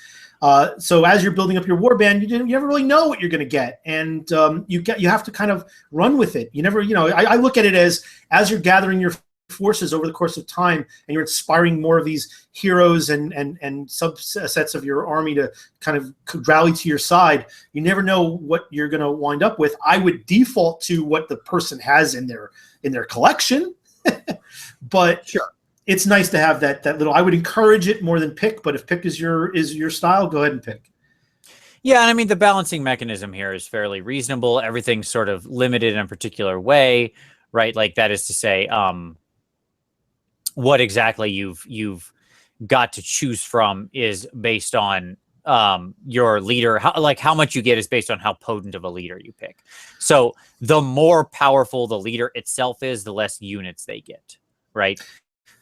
So as you're building up your warband, you never really know what you're going to get, and you have to kind of run with it. You never, I look at it as you're gathering your forces over the course of time, and you're inspiring more of these heroes and subsets of your army to kind of rally to your side, you never know what you're going to wind up with. I would default to what the person has in their collection, but sure, it's nice to have that little. I would encourage it more than pick, but if pick is your style, go ahead and pick. Yeah, and I mean, the balancing mechanism here is fairly reasonable. Everything's sort of limited in a particular way, right? Like, that is to say, what exactly you've got to choose from is based on your leader. How much you get is based on how potent of a leader you pick. So the more powerful the leader itself is, the less units they get, right?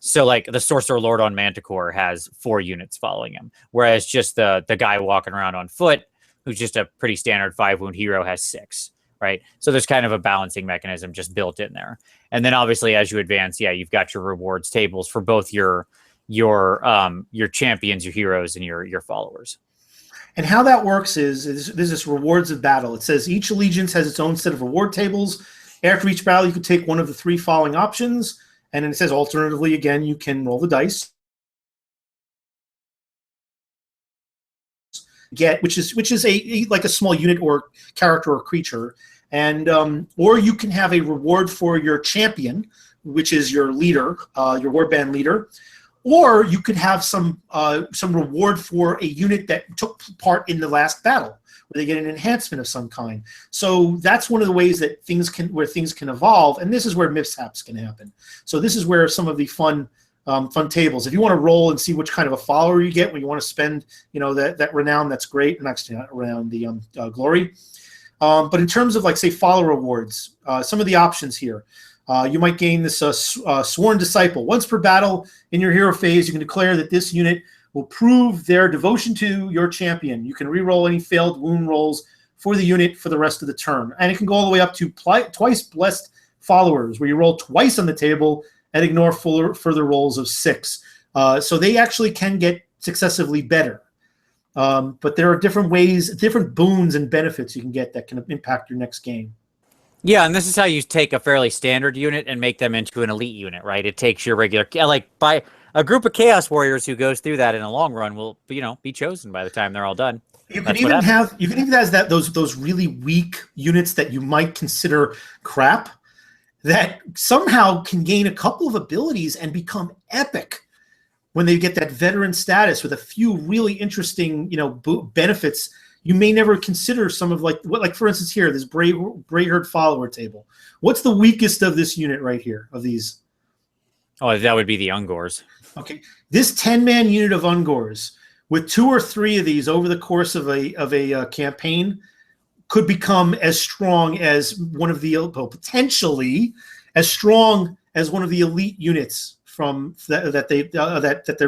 So, like, the Sorcerer Lord on Manticore has 4 units following him, whereas just the guy walking around on foot, who's just a pretty standard 5-wound hero, has 6, right? So there's kind of a balancing mechanism just built in there. And then obviously as you advance, yeah, you've got your rewards tables for both your champions, your heroes, and your followers. And how that works is there's this rewards of battle. It says each allegiance has its own set of reward tables. After each battle, you can take one of the 3 following options. And then it says, alternatively, again, you can roll the dice. Which is a like a small unit or character or creature. And or you can have a reward for your champion, which is your leader, your warband leader. Or you could have some reward for a unit that took part in the last battle, where they get an enhancement of some kind. So that's one of the ways that things can evolve, and this is where mishaps can happen. So this is where some of the fun tables. If you want to roll and see which kind of a follower you get when you want to spend, that renown, that's great. Actually, not renown, the glory. But in terms of, like, say, follower rewards, some of the options here. You might gain this Sworn Disciple. Once per battle in your hero phase, you can declare that this unit will prove their devotion to your champion. You can re-roll any failed wound rolls for the unit for the rest of the turn. And it can go all the way up to twice blessed followers, where you roll twice on the table and ignore further rolls of 6. So they actually can get successively better. But there are different ways, different boons and benefits you can get that can impact your next game. Yeah, and this is how you take a fairly standard unit and make them into an elite unit, right? It takes your regular, like, by a group of Chaos Warriors who goes through that in the long run will, be chosen by the time they're all done. You can even have those really weak units that you might consider crap that somehow can gain a couple of abilities and become epic when they get that veteran status with a few really interesting, benefits. You may never consider some of, like for instance here, this Greyherd follower table. What's the weakest of this unit right here, of these? Oh, that would be the Ungors. Okay. This 10-man unit of Ungors, with 2 or 3 of these over the course of a campaign, could become as strong as one of the, potentially as strong as one of the elite units from that they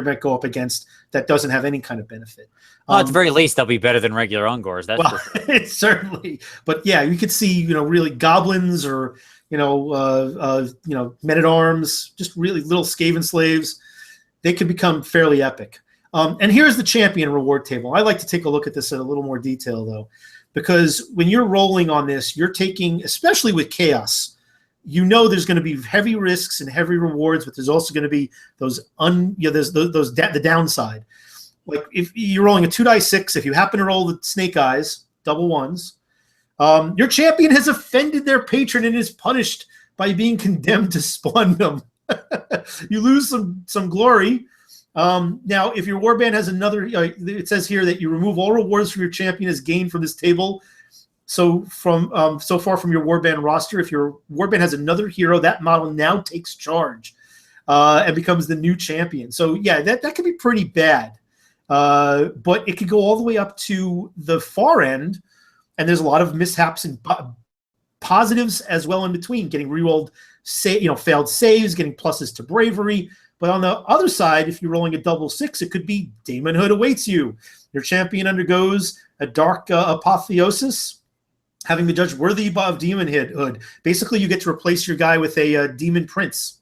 might go up against that doesn't have any kind of benefit. Well, at the very least, they'll be better than regular Ungors. That's well, certainly. But yeah, you could see, really goblins or, men-at-arms, just really little Skaven slaves. They could become fairly epic. And here's the champion reward table. I like to take a look at this in a little more detail, though, because when you're rolling on this, you're taking, especially with chaos, there's going to be heavy risks and heavy rewards, but there's also going to be the downside. Like, if you're rolling a 2d6, if you happen to roll the snake eyes, double ones, your champion has offended their patron and is punished by being condemned to spawn them. You lose some glory. Now, if your warband has another, it says here that you remove all rewards from your champion as gained from this table. So so far from your warband roster, if your warband has another hero, that model now takes charge and becomes the new champion. So yeah, that could be pretty bad. But it could go all the way up to the far end, and there's a lot of mishaps and positives as well in between, getting rerolled, failed saves, getting pluses to bravery. But on the other side, if you're rolling a double 6, it could be Daemonhood awaits you. Your champion undergoes a dark apotheosis, having been judged worthy of Demonhood. Basically, you get to replace your guy with a demon prince.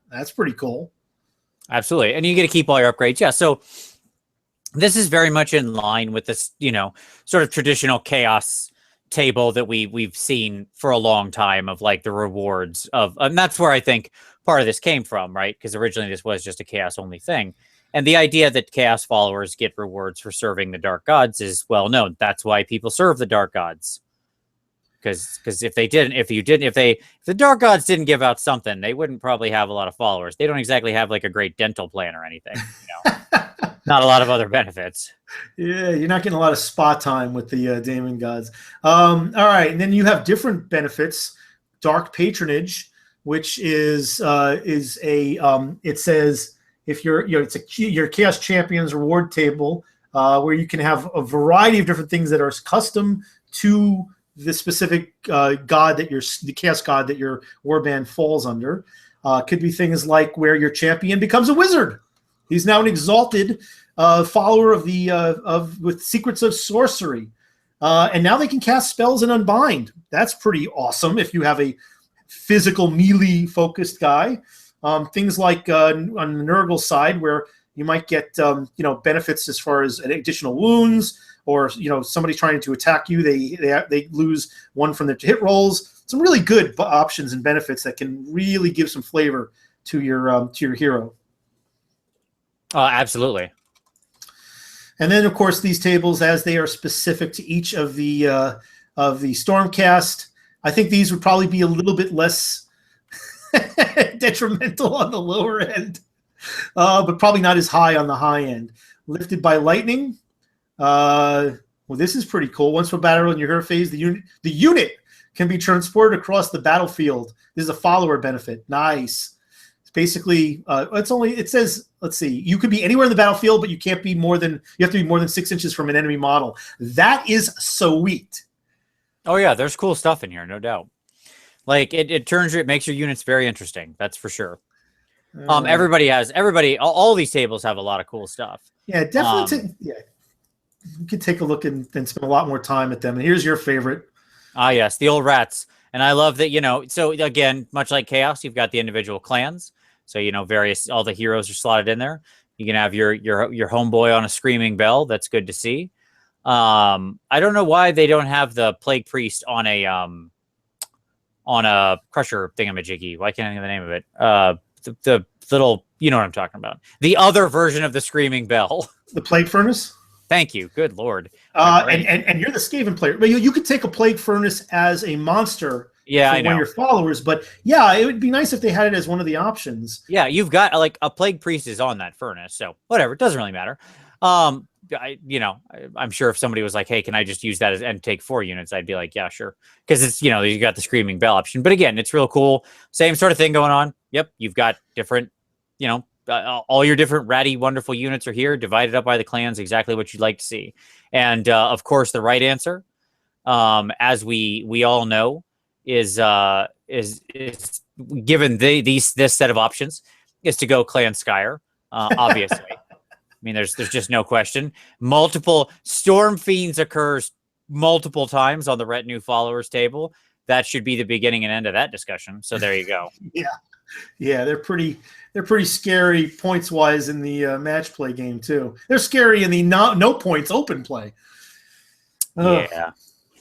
That's pretty cool. Absolutely. And you get to keep all your upgrades. Yeah, so this is very much in line with this, sort of traditional chaos table that we've seen for a long time of, like, the rewards of, and that's where I think part of this came from, right? Because originally this was just a chaos only thing. And the idea that chaos followers get rewards for serving the dark gods is well known. That's why people serve the dark gods. Because if the dark gods didn't give out something, they wouldn't probably have a lot of followers. They don't exactly have like a great dental plan or anything. Not a lot of other benefits. Yeah, you're not getting a lot of spa time with the Daemon gods. All right, and then you have different benefits. Dark Patronage, which is it says if it's your Chaos Champions reward table where you can have a variety of different things that are custom to the specific god the chaos god that your warband falls under. Could be things like where your champion becomes a wizard. He's now an exalted follower with secrets of sorcery, and now they can cast spells and unbind. That's pretty awesome if you have a physical melee focused guy. Things like on the Nurgle side where you might get benefits as far as additional wounds, or somebody trying to attack you, they lose one from their hit rolls. Some really good options and benefits that can really give some flavor to your hero. Absolutely. And then, of course, these tables, as they are specific to each of the Stormcast, I think these would probably be a little bit less detrimental on the lower end, but probably not as high on the high end. Lifted by lightning. Well, this is pretty cool. Once per battle in your hero phase, the unit can be transported across the battlefield. This is a follower benefit. Nice. It's basically it says, let's see, you could be anywhere in the battlefield, but you have to be more than 6 inches from an enemy model. That is sweet. Oh yeah, there's cool stuff in here, no doubt. Like it makes your units very interesting. That's for sure. All these tables have a lot of cool stuff. Yeah, definitely. You can take a look and spend a lot more time at them. And here's your favorite. Yes, the old rats. And I love that, so again, much like Chaos, you've got the individual clans. So, all the heroes are slotted in there. You can have your homeboy on a screaming bell. That's good to see. I don't know why they don't have the Plague Priest on a crusher thingamajiggy. Why can't I think of the name of it? The little, you know what I'm talking about. The other version of the screaming bell. The Plague Furnace? Thank you. Good Lord. And you're the Skaven player. But you could take a Plague Furnace as a monster for one of your followers. But yeah, it would be nice if they had it as one of the options. Yeah, you've got like a Plague Priest is on that furnace. So whatever. It doesn't really matter. I'm sure if somebody was like, hey, can I just use that and take 4 units? I'd be like, yeah, sure. Because it's, you got the screaming bell option. But again, it's real cool. Same sort of thing going on. Yep. You've got different, all your different ratty, wonderful units are here, divided up by the clans, exactly what you'd like to see. And of course, the right answer, as we all know, is given this set of options, is to go Clan Skyer, obviously. I mean, there's just no question. Multiple Storm Fiends occurs multiple times on the retinue followers table. That should be the beginning and end of that discussion. So there you go. Yeah, they're pretty scary points wise in the match play game too. They're scary in the no points open play. Yeah,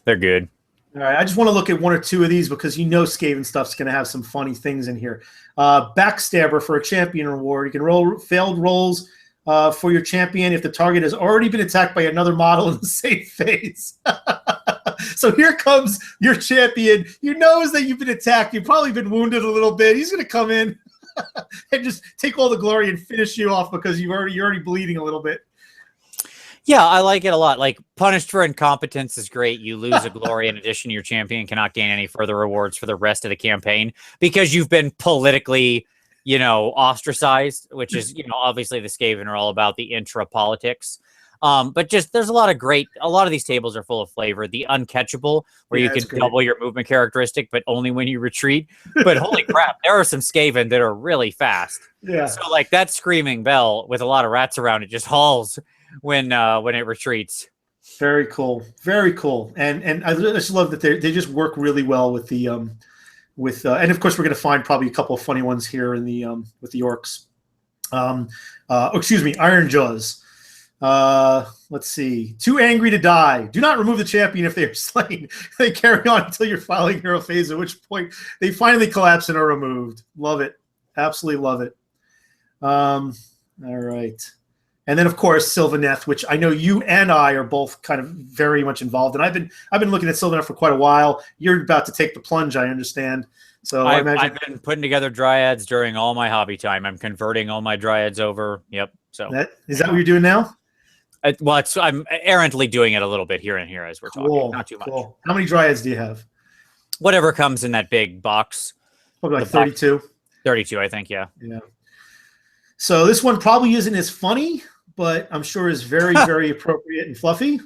they're good. All right, I just want to look at 1 or 2 of these because Skaven stuff's going to have some funny things in here. Backstabber for a champion reward. You can roll failed rolls for your champion if the target has already been attacked by another model in the same phase. So here comes your champion. You knows that you've been attacked. You've probably been wounded a little bit. He's going to come in and just take all the glory and finish you off because you're already bleeding a little bit. Yeah, I like it a lot. Like, punished for incompetence is great. You lose a glory. In addition, your champion cannot gain any further rewards for the rest of the campaign because you've been politically, ostracized, which is, obviously the Skaven are all about the intra-politics. But just there's a lot of these tables are full of flavor. The uncatchable, where you can double your movement characteristic, but only when you retreat. But holy crap, there are some Skaven that are really fast. Yeah. So like that screaming bell with a lot of rats around it just hauls when it retreats. Very cool. Very cool. And I just love that they just work really well with the and of course we're going to find probably a couple of funny ones here in the with the orcs. Iron Jaws. Let's see. Too angry to die. Do not remove the champion if they are slain. They carry on until your filing hero phase, at which point they finally collapse and are removed. Love it. Absolutely love it. All right. And then, of course, Sylvaneth, which I know you and I are both kind of very much involved in. I've been looking at Sylvaneth for quite a while. You're about to take the plunge, I understand. So I've been putting together dryads during all my hobby time. I'm converting all my dryads over. Yep. So is that what you're doing now? I'm errantly doing it a little bit here and here as we're talking. Not too much. Cool. How many dryads do you have? Whatever comes in that big box. Probably like 32. 32, I think. Yeah. Yeah. So this one probably isn't as funny, but I'm sure is very, very appropriate and fluffy.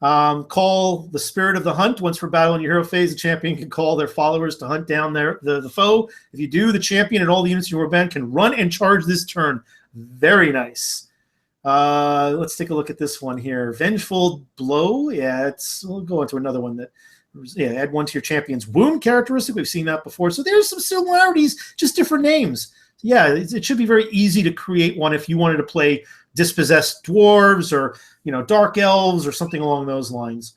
Call the spirit of the hunt. Once for battle in your hero phase, the champion can call their followers to hunt down the foe. If you do, the champion and all the units in your band can run and charge this turn. Very nice. Let's take a look at this one here. Vengeful Blow. Yeah, we'll go into another one that. Yeah, add one to your champion's wound characteristic. We've seen that before. So there's some similarities, just different names. Yeah, it should be very easy to create one if you wanted to play dispossessed dwarves or dark elves or something along those lines.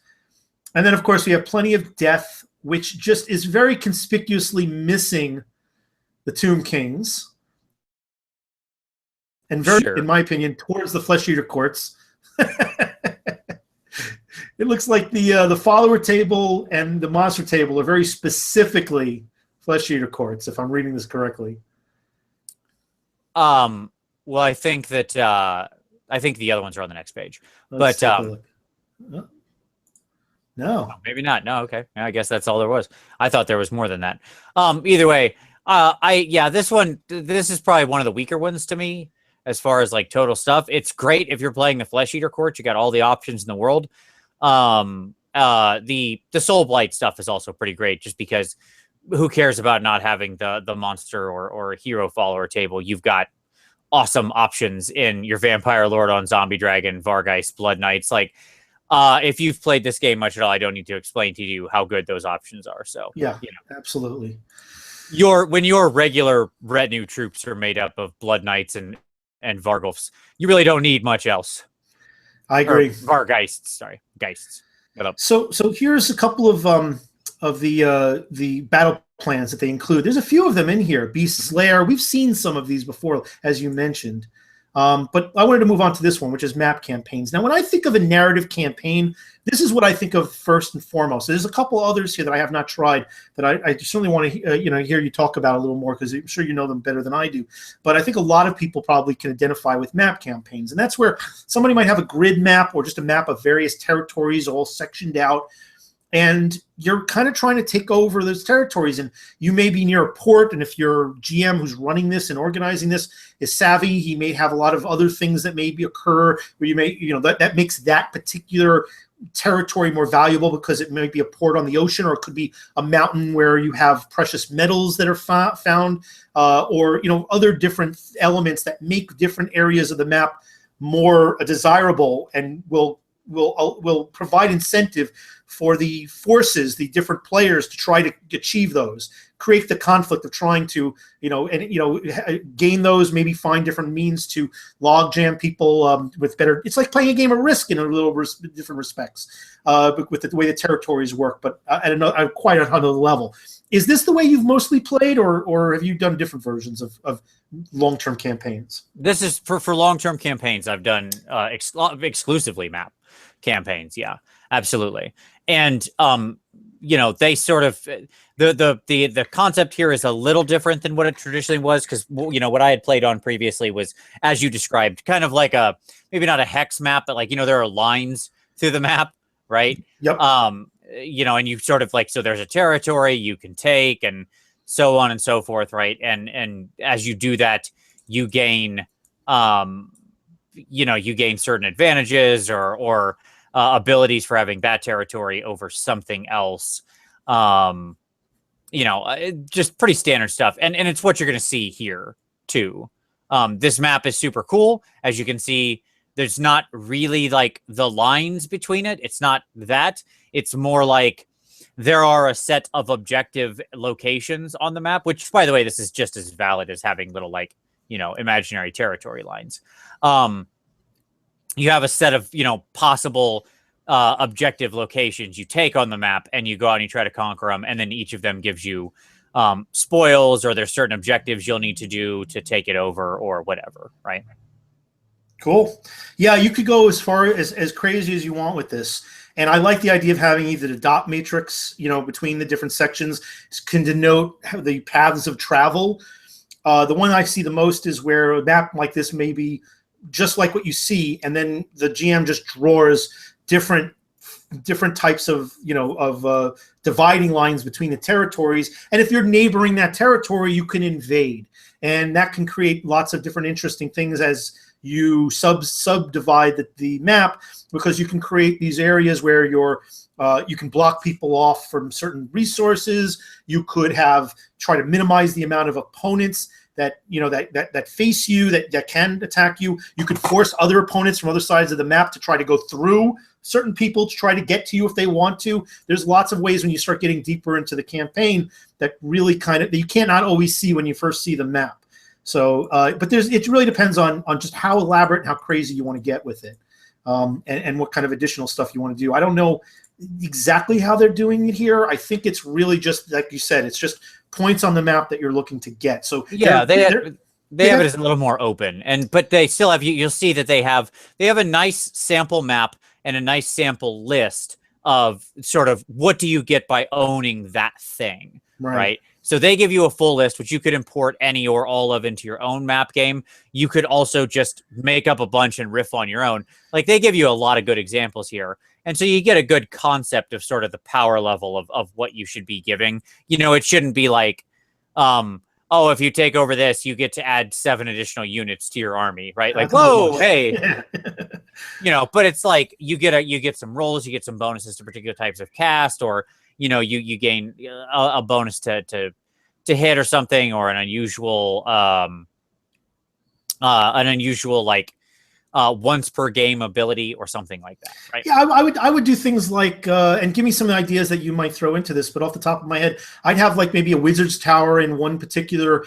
And then, of course, we have Plenty of Death, which just is very conspicuously missing the Tomb Kings. And very, in my opinion, towards the Flesh Eater Courts. It looks like the follower table and the monster table are very specifically Flesh Eater Courts, if I'm reading this correctly. Well, I think that the other ones are on the next page. No, maybe not. No, okay. I guess that's all there was. I thought there was more than that. Either way, this is probably one of the weaker ones to me as far as like total stuff. It's great if you're playing the Flesh Eater Court. You got all the options in the world. The Soul Blight stuff is also pretty great, just because who cares about not having the monster or hero follower table? You've got awesome options in your Vampire Lord on Zombie Dragon, Vargeist, Blood Knights. Like, if you've played this game much at all, I don't need to explain to you how good those options are. So yeah, absolutely. When your regular retinue troops are made up of Blood Knights and Vargulfs, you really don't need much else. I agree. Vargeists, sorry, Geists. So here's a couple of the battle plans that they include. There's a few of them in here. Beast Slayer. We've seen some of these before, as you mentioned. But I wanted to move on to this one, which is map campaigns. Now, when I think of a narrative campaign, this is what I think of first and foremost. There's a couple others here that I have not tried that I certainly want to hear you talk about a little more, because I'm sure you know them better than I do. But I think a lot of people probably can identify with map campaigns, and that's where somebody might have a grid map or just a map of various territories all sectioned out, and you're kind of trying to take over those territories, and you may be near a port, and if your GM who's running this and organizing this is savvy, he may have a lot of other things that maybe occur where you may, that makes that particular territory more valuable, because it might be a port on the ocean, or it could be a mountain where you have precious metals that are found, or other different elements that make different areas of the map more desirable and will provide incentive for the forces, the different players, to try to achieve those, create the conflict of trying to, gain those, maybe find different means to logjam people with better. It's like playing a game of Risk in a little different respects, but with the way the territories work, but at quite another level. Is this the way you've mostly played, or have you done different versions of long-term campaigns? This is for long-term campaigns. I've done exclusively map campaigns. Yeah, absolutely. And they sort of the concept here is a little different than what it traditionally was, because what I had played on previously was, as you described, kind of like maybe not a hex map, but there are lines through the map, right? Yep. And you sort of so there's a territory you can take, and so on and so forth, right? And as you do that, you gain you gain certain advantages or abilities for having that territory over something else. Just pretty standard stuff. And it's what you're going to see here too. This map is super cool. As you can see, there's not really the lines between it. It's not that. It's more like there are a set of objective locations on the map, which, by the way, this is just as valid as having little imaginary territory lines. You have a set of, possible objective locations you take on the map, and you go out and you try to conquer them. And then each of them gives you spoils, or there's certain objectives you'll need to do to take it over or whatever, right? Cool. Yeah, you could go as far as crazy as you want with this. And I like the idea of having either the dot matrix, between the different sections can denote the paths of travel. The one I see the most is where a map like this may be just like what you see, and then the GM just draws different types of dividing lines between the territories. And if you're neighboring that territory, you can invade, and that can create lots of different interesting things as you subdivide the map, because you can create these areas where you can block people off from certain resources. You could try to minimize the amount of opponents that face you, that can attack you. You could force other opponents from other sides of the map to try to go through certain people to try to get to you if they want to. There's lots of ways when you start getting deeper into the campaign that really that you cannot always see when you first see the map. So, but it really depends on just how elaborate and how crazy you want to get with it, and what kind of additional stuff you want to do. I don't know exactly how they're doing it here. I think it's really just like you said, it's just points on the map that you're looking to get. So yeah, they have it as a little more open, but they still have you'll see that they have a nice sample map and a nice sample list of sort of what do you get by owning that thing, right? So they give you a full list, which you could import any or all of into your own map game. You could also just make up a bunch and riff on your own. Like, they give you a lot of good examples here. And so you get a good concept of sort of the power level of what you should be giving. It shouldn't be like, oh, if you take over this, you get to add 7 additional units to your army, right? Like, whoa, hey, but it's like you get some rolls, you get some bonuses to particular types of cast, or you gain a bonus to hit or something, or an unusual like once per game ability or something like that, right? Yeah, I would do things like and give me some ideas that you might throw into this. But off the top of my head, I'd have like maybe a wizard's tower in one particular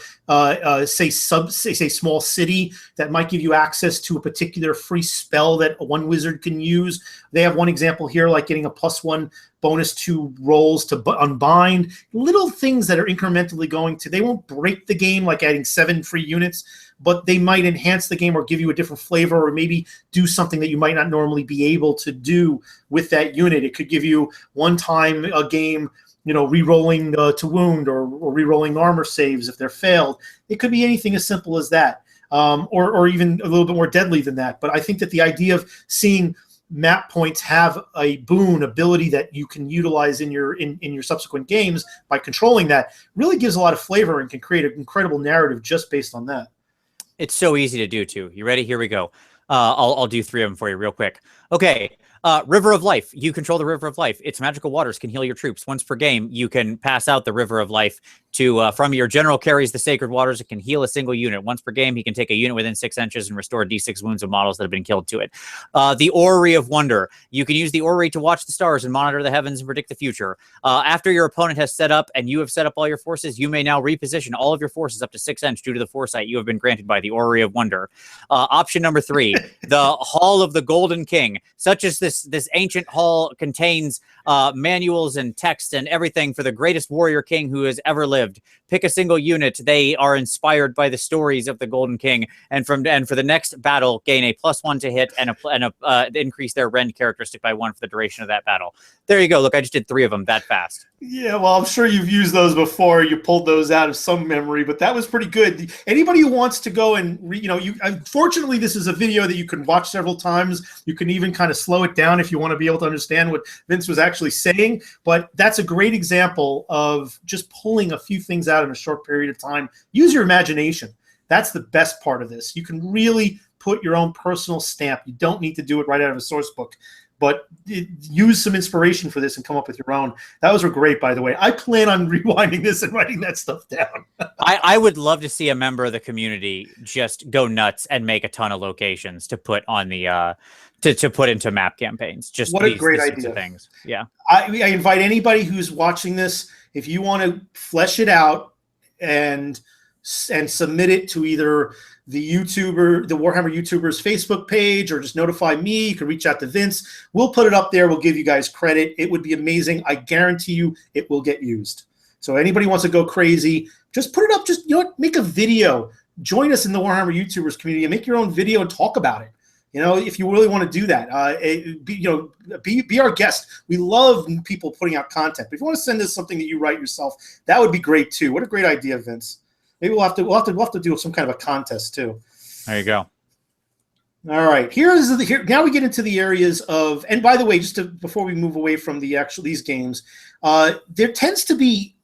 say small city that might give you access to a particular free spell that one wizard can use. They have one example here, like getting a +1 bonus to rolls to unbind. Little things that are incrementally they won't break the game like adding 7 free units, but they might enhance the game or give you a different flavor, or maybe do something that you might not normally be able to do with that unit. It could give you one time a game, re-rolling to wound, or re-rolling armor saves if they're failed. It could be anything as simple as that, or even a little bit more deadly than that. But I think that the idea of seeing map points have a boon ability that you can utilize in your subsequent games by controlling that really gives a lot of flavor and can create an incredible narrative just based on that. It's so easy to do too. You ready? Here we go. I'll do 3 of them for you real quick. Okay. River of Life. You control the River of Life. Its magical waters can heal your troops. Once per game, you can pass out the River of Life to from your general carries the sacred waters. It can heal a single unit. Once per game, he can take a unit within 6 inches and restore D6 wounds of models that have been killed to it. The Orrery of Wonder. You can use the Orrery to watch the stars and monitor the heavens and predict the future. After your opponent has set up and you have set up all your forces, you may now reposition all of your forces up to 6 inches due to the foresight you have been granted by the Orrery of Wonder. Option number 3, the Hall of the Golden King. Such as this ancient hall contains manuals and text and everything for the greatest warrior king who has ever lived. Pick a single unit. They are inspired by the stories of the Golden King, and for the next battle, gain a +1 to hit and increase their rend characteristic by 1 for the duration of that battle. There you go. Look, I just did 3 of them that fast. Yeah, well, I'm sure you've used those before. You pulled those out of some memory, but that was pretty good. Anybody who wants to go and unfortunately, this is a video that you can watch several times. You can even kind of slow it down if you want to be able to understand what Vince was actually saying. But that's a great example of just pulling a few things out in a short period of time. Use your imagination. That's the best part of this. You can really put your own personal stamp. You don't need to do it right out of a source book. But use some inspiration for this and come up with your own. That was great, by the way. I plan on rewinding this and writing that stuff down. I would love to see a member of the community just go nuts and make a ton of locations to put on the to put into map campaigns. Just what a great idea. Things. Yeah. I invite anybody who's watching this, if you want to flesh it out and submit it to either the Warhammer YouTubers Facebook page, or just notify me. You can reach out to Vince. We'll put it up there. We'll give you guys credit. It would be amazing. I guarantee you it will get used. So anybody wants to go crazy, just put it up. Just, make a video. Join us in the Warhammer YouTubers community and make your own video and talk about it. If you really want to do that, be our guest. We love people putting out content. But if you want to send us something that you write yourself, that would be great too. What a great idea, Vince. Maybe we'll have to do some kind of a contest too. There you go. All right, now we get into the areas of, and by the way, before we move away from these games, there tends to be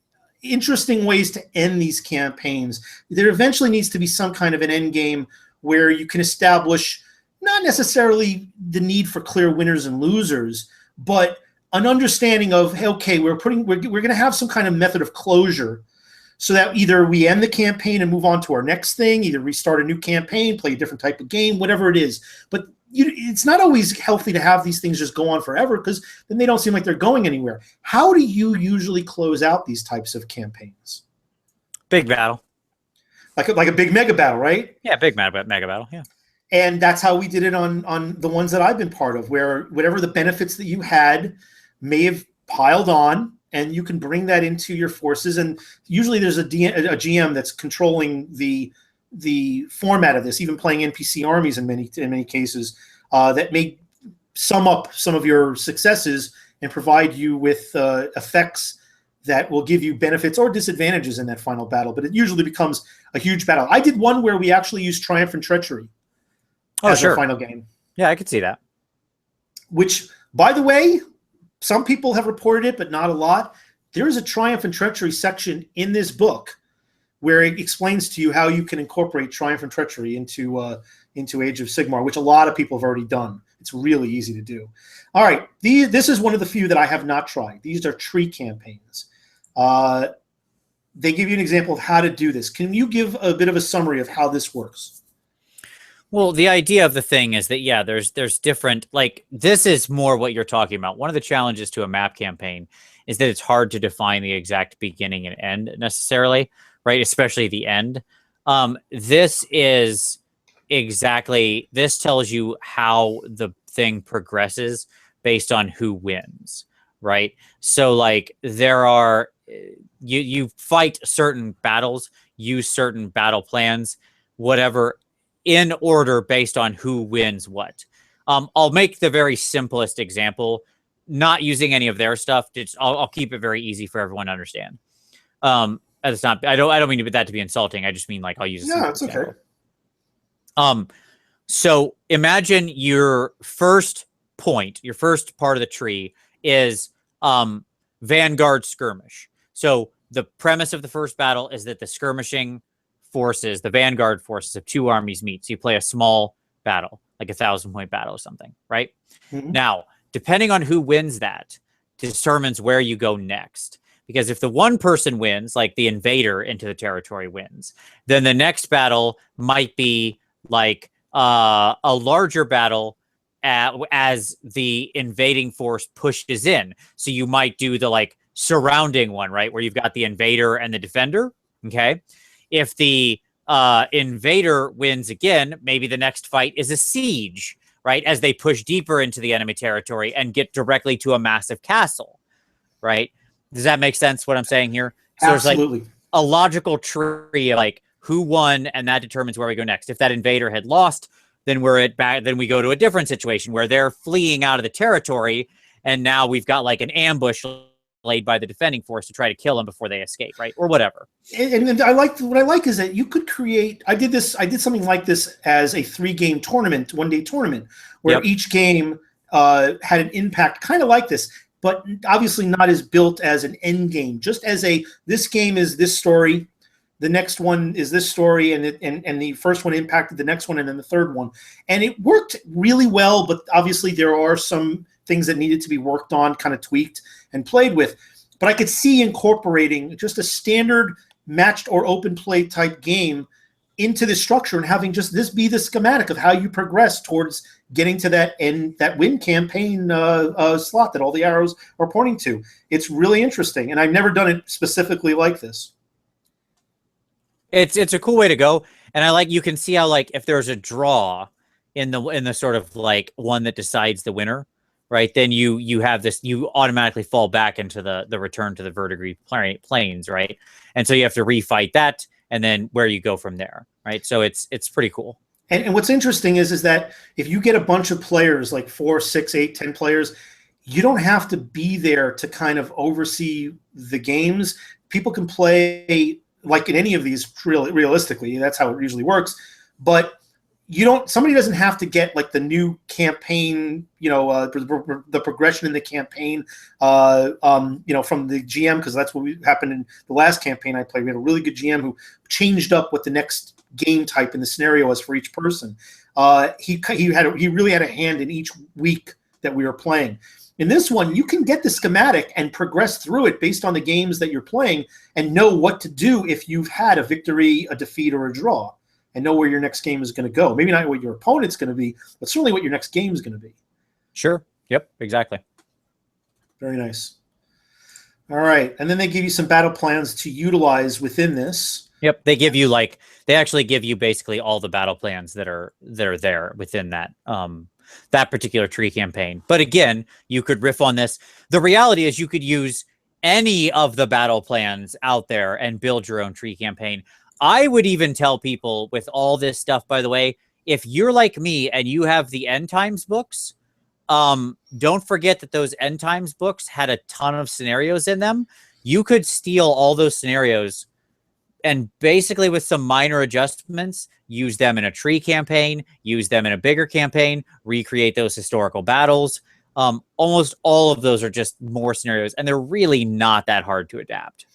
interesting ways to end these campaigns. There eventually needs to be some kind of an end game where you can establish not necessarily the need for clear winners and losers, but an understanding of, hey, okay, we're going to have some kind of method of closure, so that either we end the campaign and move on to our next thing, either restart a new campaign, play a different type of game, whatever it is. But it's not always healthy to have these things just go on forever, because then they don't seem like they're going anywhere. How do you usually close out these types of campaigns? Big battle. Like a big mega battle, right? Yeah, big mega battle, yeah. And that's how we did it on the ones that I've been part of, where whatever the benefits that you had may have piled on, and you can bring that into your forces. And usually there's a GM that's controlling the format of this, even playing NPC armies in many cases, that may sum up some of your successes and provide you with effects that will give you benefits or disadvantages in that final battle. But it usually becomes a huge battle. I did one where we actually used Triumph and Treachery as our final game. Yeah, I could see that. Which, by the way, some people have reported it, but not a lot. There is a Triumph and Treachery section in this book where it explains to you how you can incorporate Triumph and Treachery into Age of Sigmar, which a lot of people have already done. It's really easy to do. All right, this is one of the few that I have not tried. These are tree campaigns. They give you an example of how to do this. Can you give a bit of a summary of how this works? Well, the idea of the thing is that, yeah, there's different, like, this is more what you're talking about. One of the challenges to a map campaign is that it's hard to define the exact beginning and end necessarily, right? Especially the end. This tells you how the thing progresses based on who wins, right? So, like, there are, you fight certain battles, use certain battle plans, whatever, in order based on who wins what. I'll make the very simplest example, not using any of their stuff. I'll keep it very easy for everyone to understand. It's not. I don't mean that to be insulting. I just mean, like, I'll use. Yeah, it's okay. So imagine your first point, your first part of the tree is Vanguard skirmish. So the premise of the first battle is that the skirmishing forces, the Vanguard forces of two armies meet. So you play a small battle, like a 1,000-point battle or something, right? Mm-hmm. Now, depending on who wins that determines where you go next. Because if the one person wins, like the invader into the territory wins, then the next battle might be like a larger battle as the invading force pushes in. So you might do the like surrounding one, right? Where you've got the invader and the defender. Okay. If the invader wins again, maybe the next fight is a siege, right? As they push deeper into the enemy territory and get directly to a massive castle, right? Does that make sense what I'm saying here? So Absolutely. There's like a logical tree of like who won, and that determines where we go next. If that invader had lost, then then we go to a different situation where they're fleeing out of the territory, and now we've got like an ambush laid by the defending force to try to kill them before they escape, right? Or whatever. And what I like is that you could create, I did something like this as a 3-game tournament, 1-day tournament, where each game had an impact kind of like this, but obviously not as built as an end game, just as this game is this story, the next one is this story, and the first one impacted the next one, and then the third one. And it worked really well, but obviously there are some things that needed to be worked on, kind of tweaked and played with. But I could see incorporating just a standard matched or open play type game into this structure and having just this be the schematic of how you progress towards getting to that win campaign slot that all the arrows are pointing to. It's really interesting, and I've never done it specifically like this. It's a cool way to go, and you can see how, like, if there's a draw in the sort of like one that decides the winner, right, then you have this, you automatically fall back into the return to the verdigris planes, right? And so you have to refight that, and then where you go from there, right? So it's pretty cool. And what's interesting is that if you get a bunch of players, like 4, 6, 8, 10 players, you don't have to be there to kind of oversee the games. People can play like in any of these realistically. That's how it usually works. But somebody doesn't have to get like the new campaign, the progression in the campaign, from the GM, because that's what happened in the last campaign I played. We had a really good GM who changed up what the next game type in the scenario was for each person. He really had a hand in each week that we were playing. In this one, you can get the schematic and progress through it based on the games that you're playing and know what to do if you've had a victory, a defeat, or a draw, and know where your next game is going to go. Maybe not what your opponent's going to be, but certainly what your next game is going to be. Sure. Yep, exactly. Very nice. All right. And then they give you some battle plans to utilize within this. Yep. They actually give you basically all the battle plans that are there within that particular tree campaign. But again, you could riff on this. The reality is you could use any of the battle plans out there and build your own tree campaign. I would even tell people with all this stuff, by the way, if you're like me and you have the End Times books, don't forget that those End Times books had a ton of scenarios in them. You could steal all those scenarios and basically with some minor adjustments, use them in a tree campaign, use them in a bigger campaign, recreate those historical battles. Almost all of those are just more scenarios, and they're really not that hard to adapt.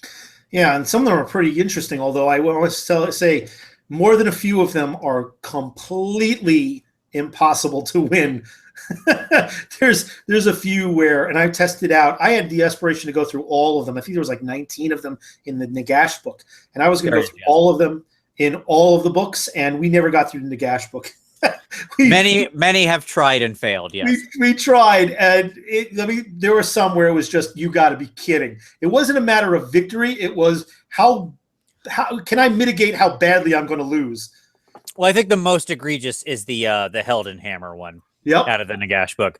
Yeah, and some of them are pretty interesting, although I will say more than a few of them are completely impossible to win. There's a few where, and I tested out, I had the aspiration to go through all of them. I think there was like 19 of them in the Nagash book, and I was going to go through all of them in all of the books, and we never got through the Nagash book. Many have tried and failed. Yes, we tried, and there were some where it was just, you got to be kidding. It wasn't a matter of victory; it was how can I mitigate how badly I'm going to lose. Well, I think the most egregious is the Heldenhammer one. Yep. Out of the Nagash book.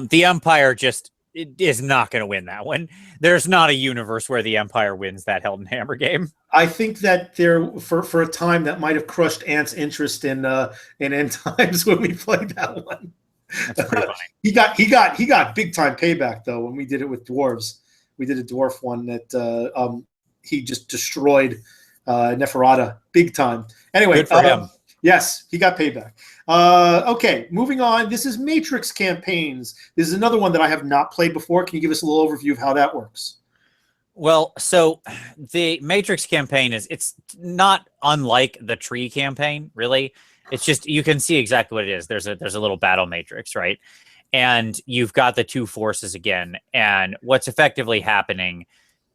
The Empire just is not going to win that one. There's not a universe where the Empire wins that Heldenhammer game. I think that for a time that might have crushed Ant's interest in End Times when we played that one. That's pretty funny. He got big time payback though when we did it with dwarves. We did a dwarf one that he just destroyed Neferata big time. Anyway, good for him. Yes, he got payback. Okay, moving on. This is Matrix campaigns. This is another one that I have not played before. Can you give us a little overview of how that works? Well, so the Matrix campaign it's not unlike the Tree campaign, really. It's just, you can see exactly what it is. There's a little battle matrix, right? And you've got the two forces again. And what's effectively happening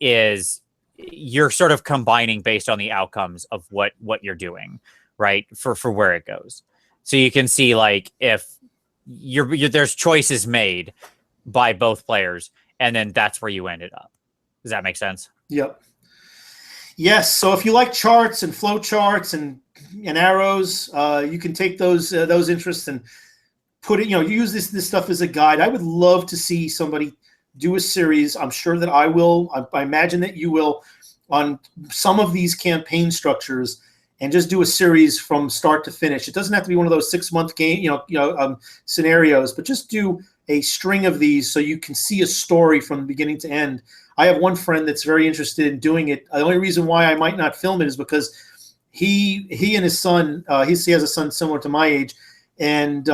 is you're sort of combining based on the outcomes of what you're doing, right? For where it goes. So you can see, like, if there's choices made by both players, and then that's where you ended up. Does that make sense? Yep. Yes. So if you like charts and flow charts and arrows, you can take those interests and put it. Use this stuff as a guide. I would love to see somebody do a series. I'm sure that I will. I imagine that you will, on some of these campaign structures, and just do a series from start to finish. It doesn't have to be one of those 6-month game, scenarios, but just do a string of these so you can see a story from beginning to end. I have one friend that's very interested in doing it. The only reason why I might not film it is because he and his son, he has a son similar to my age, and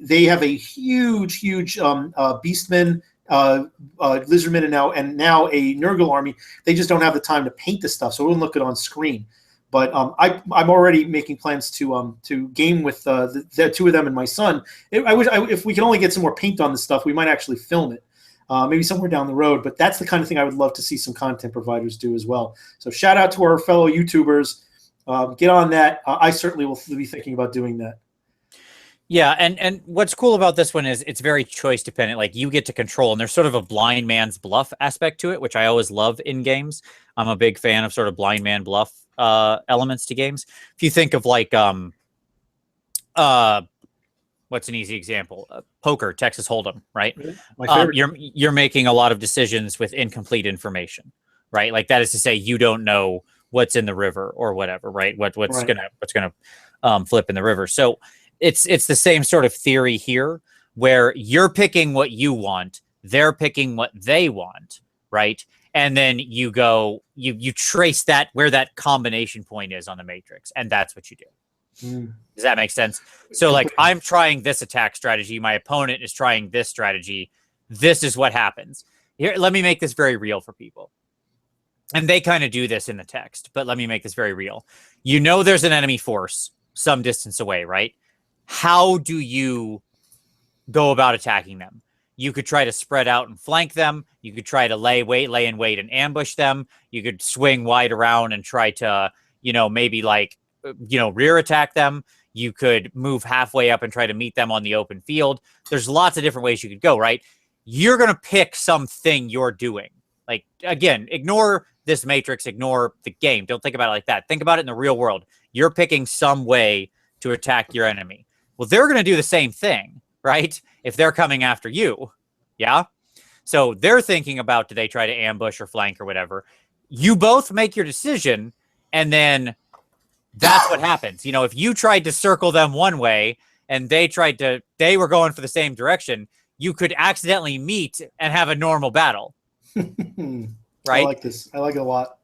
they have a huge beastmen, lizardmen, and now a Nurgle army. They just don't have the time to paint the stuff, so we'll look it on screen. But I'm already making plans to game with the two of them and my son. If we can only get some more paint on this stuff, we might actually film it, maybe somewhere down the road. But that's the kind of thing I would love to see some content providers do as well. So shout out to our fellow YouTubers. Get on that. I certainly will be thinking about doing that. Yeah, and what's cool about this one is it's very choice dependent. Like, you get to control, and there's sort of a blind man's bluff aspect to it, which I always love in games. I'm a big fan of sort of blind man bluff elements to games. If you think of like what What's an easy example? Poker, Texas Hold'em, right? My favorite. You're making a lot of decisions with incomplete information, right? Like that is to say, you don't know what's in the river or whatever, right? What's Right. gonna flip in the river. So it's the same sort of theory here, where you're picking what you want, they're picking what they want, right? And then you trace that where that combination point is on the matrix, and that's what you do. Does that make sense? So like I'm trying this attack strategy, my opponent is trying this strategy. This is what happens. Here, let me make this very real for people. And they kind of do this in the text, but let me make this very real. You know there's an enemy force some distance away, right? How do you go about attacking them? You could try to spread out and flank them. You could try to lay in wait and ambush them. You could swing wide around and try to, maybe like, rear attack them. You could move halfway up and try to meet them on the open field. There's lots of different ways you could go, right? You're going to pick something you're doing. Like, again, ignore this matrix, ignore the game. Don't think about it like that. Think about it in the real world. You're picking some way to attack your enemy. Well, they're going to do the same thing, right? If they're coming after you. Yeah. So they're thinking about, do they try to ambush or flank or whatever? You both make your decision, and then that's what happens. If you tried to circle them one way and they were going for the same direction, you could accidentally meet and have a normal battle. Right? I like this. I like it a lot.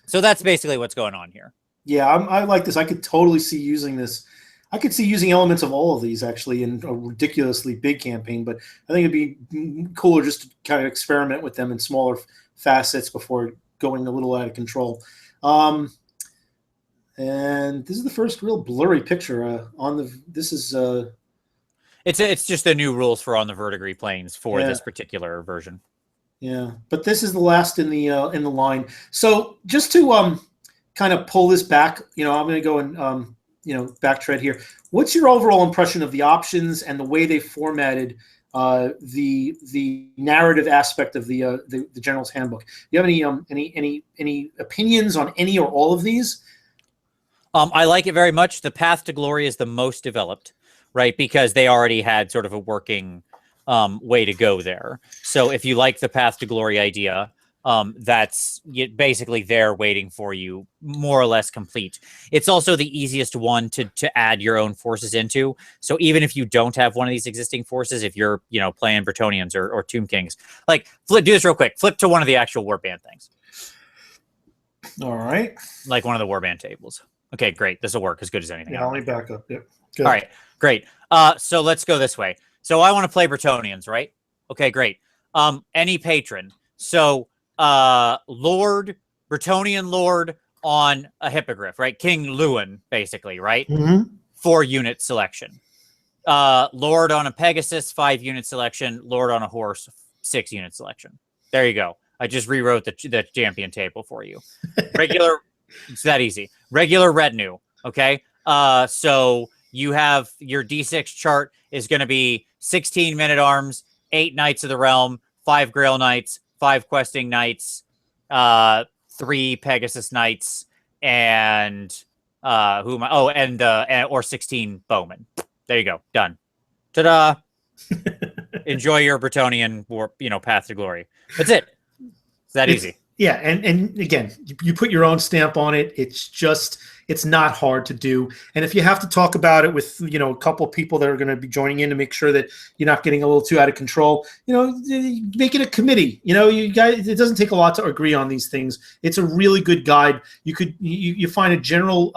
So that's basically what's going on here. Yeah, I like this. I could totally see using this. I could see using elements of all of these actually in a ridiculously big campaign, but I think it'd be cooler just to kind of experiment with them in smaller facets before going a little out of control. And this is the first real blurry picture It's just the new rules for on the verdigris planes for this particular version. Yeah, but this is the last in the line. So just to kind of pull this back, I'm going to go and backtread here. What's your overall impression of the options and the way they formatted the narrative aspect of the General's Handbook? Do you have any opinions on any or all of these? I like it very much. The Path to Glory is the most developed, right? Because they already had sort of a working way to go there. So if you like the Path to Glory idea, that's basically there waiting for you, more or less complete. It's also the easiest one to add your own forces into. So even if you don't have one of these existing forces, if you're playing Bretonnians or Tomb Kings, like do this real quick. Flip to one of the actual warband things. All right. Like one of the warband tables. Okay, great. This will work as good as anything. Yeah, let me back up. Yep. Good. All right, great. So let's go this way. So I want to play Bretonnians, right? Okay, great. Any patron. So Lord, Bretonnian Lord on a hippogriff, right? King Lewin, basically, right? 4-unit selection. Lord on a Pegasus, 5-unit selection. Lord on a horse, 6-unit selection. There you go. I just rewrote the champion table for you. Regular, it's that easy. Regular retinue, okay? So you have your D6 chart is going to be 16 men-at-arms, 8 Knights of the Realm, 5 Grail Knights, 5 Questing Knights, 3 Pegasus Knights, and or 16 Bowmen. There you go. Done. Ta-da! Enjoy your Bretonnian Path to Glory. That's it. It's that easy. Yeah, and again, you put your own stamp on it. It's not hard to do. And if you have to talk about it with a couple of people that are going to be joining in to make sure that you're not getting a little too out of control, make it a committee. You guys, it doesn't take a lot to agree on these things. It's a really good guide. You find a general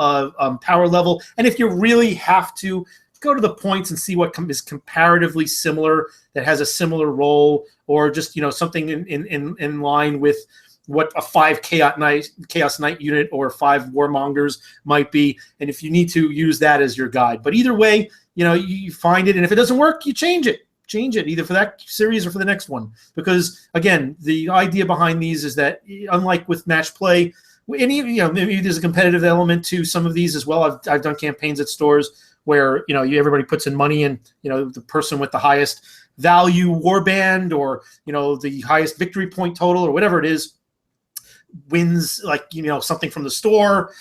power level, and if you really have to, go to the points and see what is comparatively similar, that has a similar role, or just something in line with what a 5 Chaos Knight unit or 5 Warmongers might be, and if you need to use that as your guide. But either way, you find it, and if it doesn't work, you change it either for that series or for the next one. Because again, the idea behind these is that, unlike with match play, maybe there's a competitive element to some of these as well. I've done campaigns at stores where everybody puts in money, and the person with the highest value warband or the highest victory point total or whatever it is wins, like something from the store,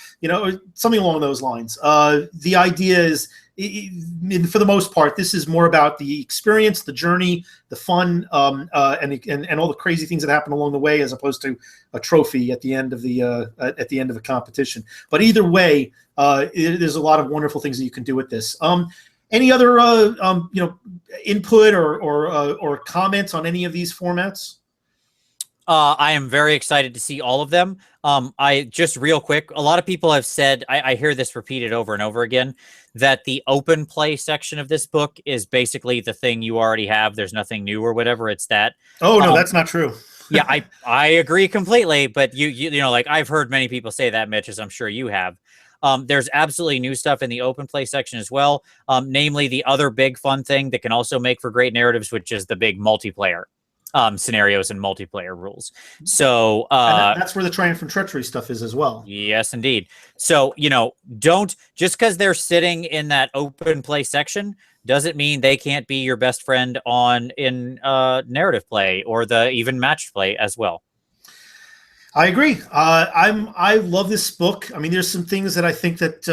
something along those lines. The idea is for the most part, this is more about the experience, the journey, the fun, and all the crazy things that happen along the way, as opposed to a trophy at the end of the competition. But either way, there's a lot of wonderful things that you can do with this. Any other input or comments on any of these formats? I am very excited to see all of them. I just real quick, a lot of people have said, I hear this repeated over and over again, that the open play section of this book is basically the thing you already have. There's nothing new or whatever. It's that. Oh, no, that's not true. Yeah, I agree completely. But you know, like I've heard many people say that, Mitch, as I'm sure you have. There's absolutely new stuff in the open play section as well. Namely, the other big fun thing that can also make for great narratives, which is the big multiplayer scenarios and multiplayer rules. So that's where the Triumph and Treachery stuff is as well. Yes, indeed. So, you know, don't just because they're sitting in that open play section doesn't mean they can't be your best friend in narrative play or the even matched play as well. I agree. I love this book. I mean, there's some things that I think that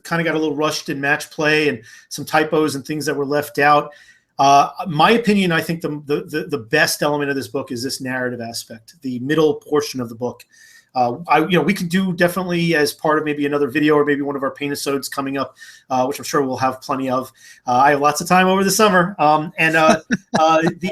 kind of got a little rushed in match play, and some typos and things that were left out. My opinion, I think the best element of this book is this narrative aspect, the middle portion of the book. We can do definitely as part of maybe another video or maybe one of our paint-a-sodes coming up, which I'm sure we'll have plenty of. I have lots of time over the summer,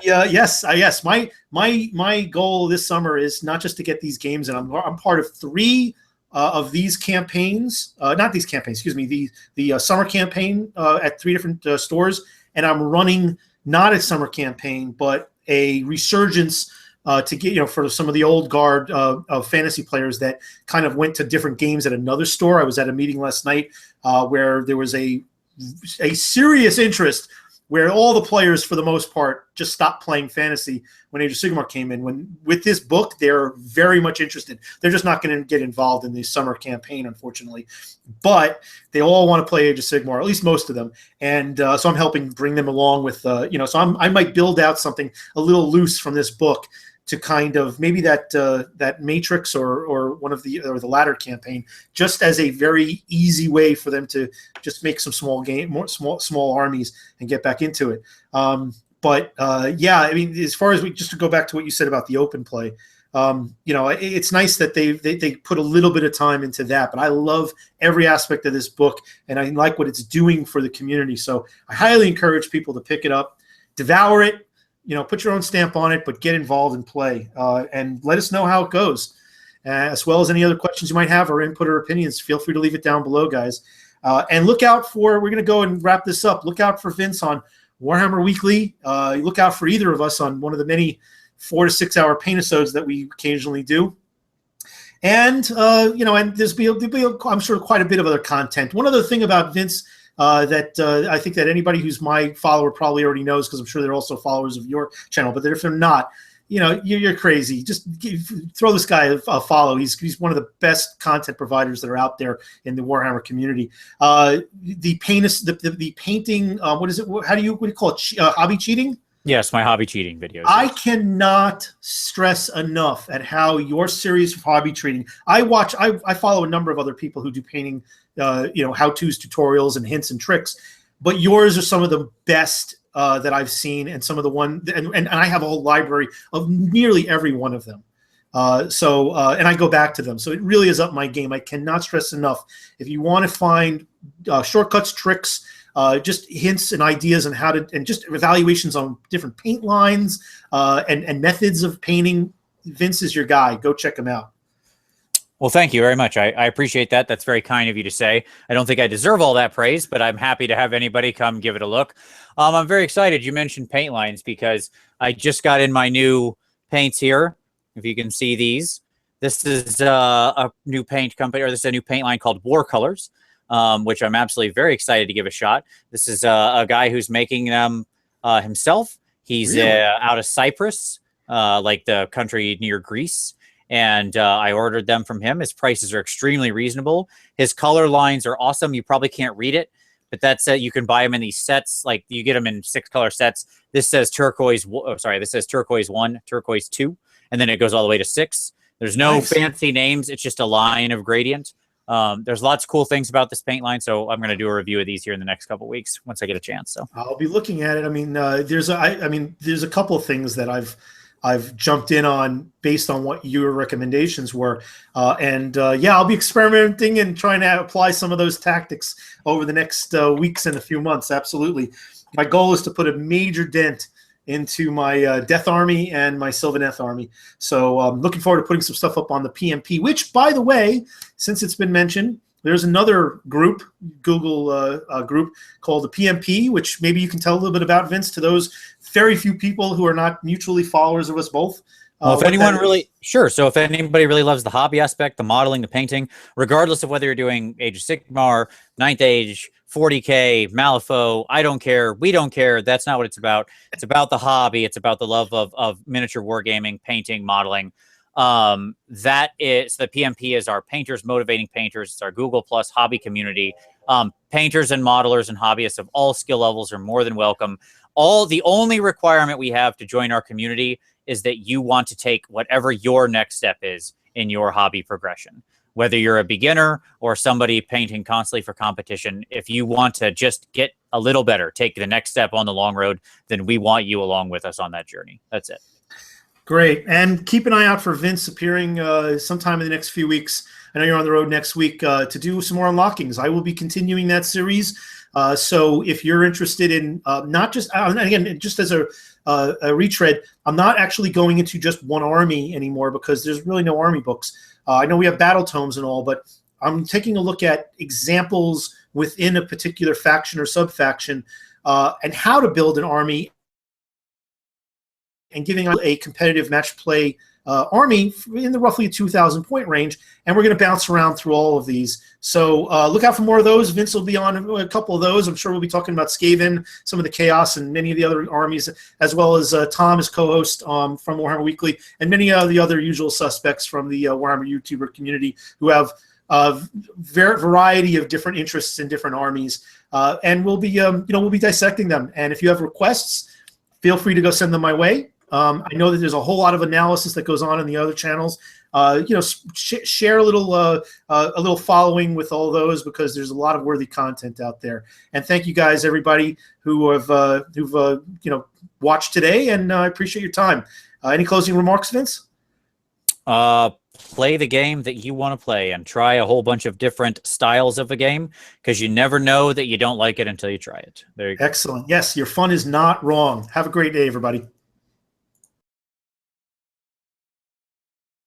yes, my goal this summer is not just to get these games, and I'm part of 3 of these campaigns, not these campaigns, excuse me, the summer campaign at 3 different stores. And I'm running not a summer campaign, but a resurgence to get, for some of the old guard of fantasy players that kind of went to different games at another store. I was at a meeting last night where there was a serious interest, where all the players, for the most part, just stopped playing fantasy when Age of Sigmar came in. With this book, they're very much interested. They're just not going to get involved in the summer campaign, unfortunately. But they all want to play Age of Sigmar, at least most of them. And so I'm helping bring them along with, so I might build out something a little loose from this book to kind of maybe that Matrix or one of the latter campaign, just as a very easy way for them to just make some small armies and get back into it. I mean, as far as just to go back to what you said about the open play, it's nice that they put a little bit of time into that. But I love every aspect of this book, and I like what it's doing for the community. So I highly encourage people to pick it up, devour it. Put your own stamp on it, but get involved and play, and let us know how it goes. As well as any other questions you might have or input or opinions, feel free to leave it down below, guys. And look out for, we're going to go and wrap this up. Look out for Vince on Warhammer Weekly. Look out for either of us on one of the many 4 to 6 hour paint-a-sodes that we occasionally do. And, and there'll be, I'm sure, quite a bit of other content. One other thing about Vince that I think that anybody who's my follower probably already knows, because I'm sure they're also followers of your channel. But if they're not, you're crazy. Just throw this guy a follow. He's one of the best content providers that are out there in the Warhammer community. The painting. What is it? What do you call it? Hobby cheating? Yes, my hobby cheating videos. I cannot stress enough at how your series of hobby cheating. I follow a number of other people who do painting, how-tos, tutorials, and hints and tricks. But yours are some of the best that I've seen, and some of the and I have a whole library of nearly every one of them. And I go back to them. So it really is up my game. I cannot stress enough. If you want to find shortcuts, tricks, just hints and ideas on how to, and just evaluations on different paint lines and methods of painting, Vince is your guy. Go check him out. Well, thank you very much. I appreciate that. That's very kind of you to say. I don't think I deserve all that praise, but I'm happy to have anybody come give it a look. I'm very excited you mentioned paint lines, because I just got in my new paints here. If you can see these, this is a new paint company, or this is a new paint line called War Colors, which I'm absolutely very excited to give a shot. This is a guy who's making them himself. He's Really? out of Cyprus, like the country near Greece. And I ordered them from him. His prices are extremely reasonable. His color lines are awesome. You probably can't read it, but that's you can buy them in these sets. Like, you get them in 6 color sets. This says turquoise. This says turquoise 1, turquoise 2, and then it goes all the way to 6. There's no fancy names. It's just a line of gradient. There's lots of cool things about this paint line, so I'm going to do a review of these here in the next couple of weeks once I get a chance. So I'll be looking at it. I mean, there's a couple of things that I've jumped in on based on what your recommendations were, yeah, I'll be experimenting and trying to apply some of those tactics over the next weeks and a few months. Absolutely, my goal is to put a major dent into my Death Army and my Sylvaneth Army. So I'm looking forward to putting some stuff up on the PMP, which, by the way, since it's been mentioned, there's another group, Google group called the PMP, which maybe you can tell a little bit about, Vince, to those very few people who are not mutually followers of us both. Well, if anyone really, sure. So if anybody really loves the hobby aspect, the modeling, the painting, regardless of whether you're doing Age of Sigmar, Ninth Age, 40K, Malifaux, I don't care. We don't care. That's not what it's about. It's about the hobby. It's about the love of miniature wargaming, painting, modeling. That is, the PMP is our painters motivating painters. It's our Google Plus hobby community. Painters and modelers and hobbyists of all skill levels are more than welcome. The only requirement we have to join our community is that you want to take whatever your next step is in your hobby progression. Whether you're a beginner or somebody painting constantly for competition, if you want to just get a little better, take the next step on the long road, then we want you along with us on that journey. That's it. Great. And keep an eye out for Vince appearing sometime in the next few weeks. I know you're on the road next week to do some more unlockings. I will be continuing that series. So if you're interested in not just, and again, just as a retread, I'm not actually going into just one army anymore because there's really no army books. I know we have battle tomes and all, but I'm taking a look at examples within a particular faction or sub-faction and how to build an army and giving a competitive match play army in the roughly 2,000 point range. And we're going to bounce around through all of these. So look out for more of those. Vince will be on a couple of those. I'm sure we'll be talking about Skaven, some of the Chaos, and many of the other armies, as well as Tom as co-host from Warhammer Weekly, and many of the other usual suspects from the Warhammer YouTuber community who have a variety of different interests in different armies. And we'll be, we'll be dissecting them. And if you have requests, feel free to go send them my way. I know that there's a whole lot of analysis that goes on in the other channels. Share a little following with all those because there's a lot of worthy content out there. And thank you guys, everybody who have watched today, and I appreciate your time. Any closing remarks, Vince? Play the game that you want to play and try a whole bunch of different styles of a game because you never know that you don't like it until you try it. There you go. Excellent. Yes, your fun is not wrong. Have a great day, everybody.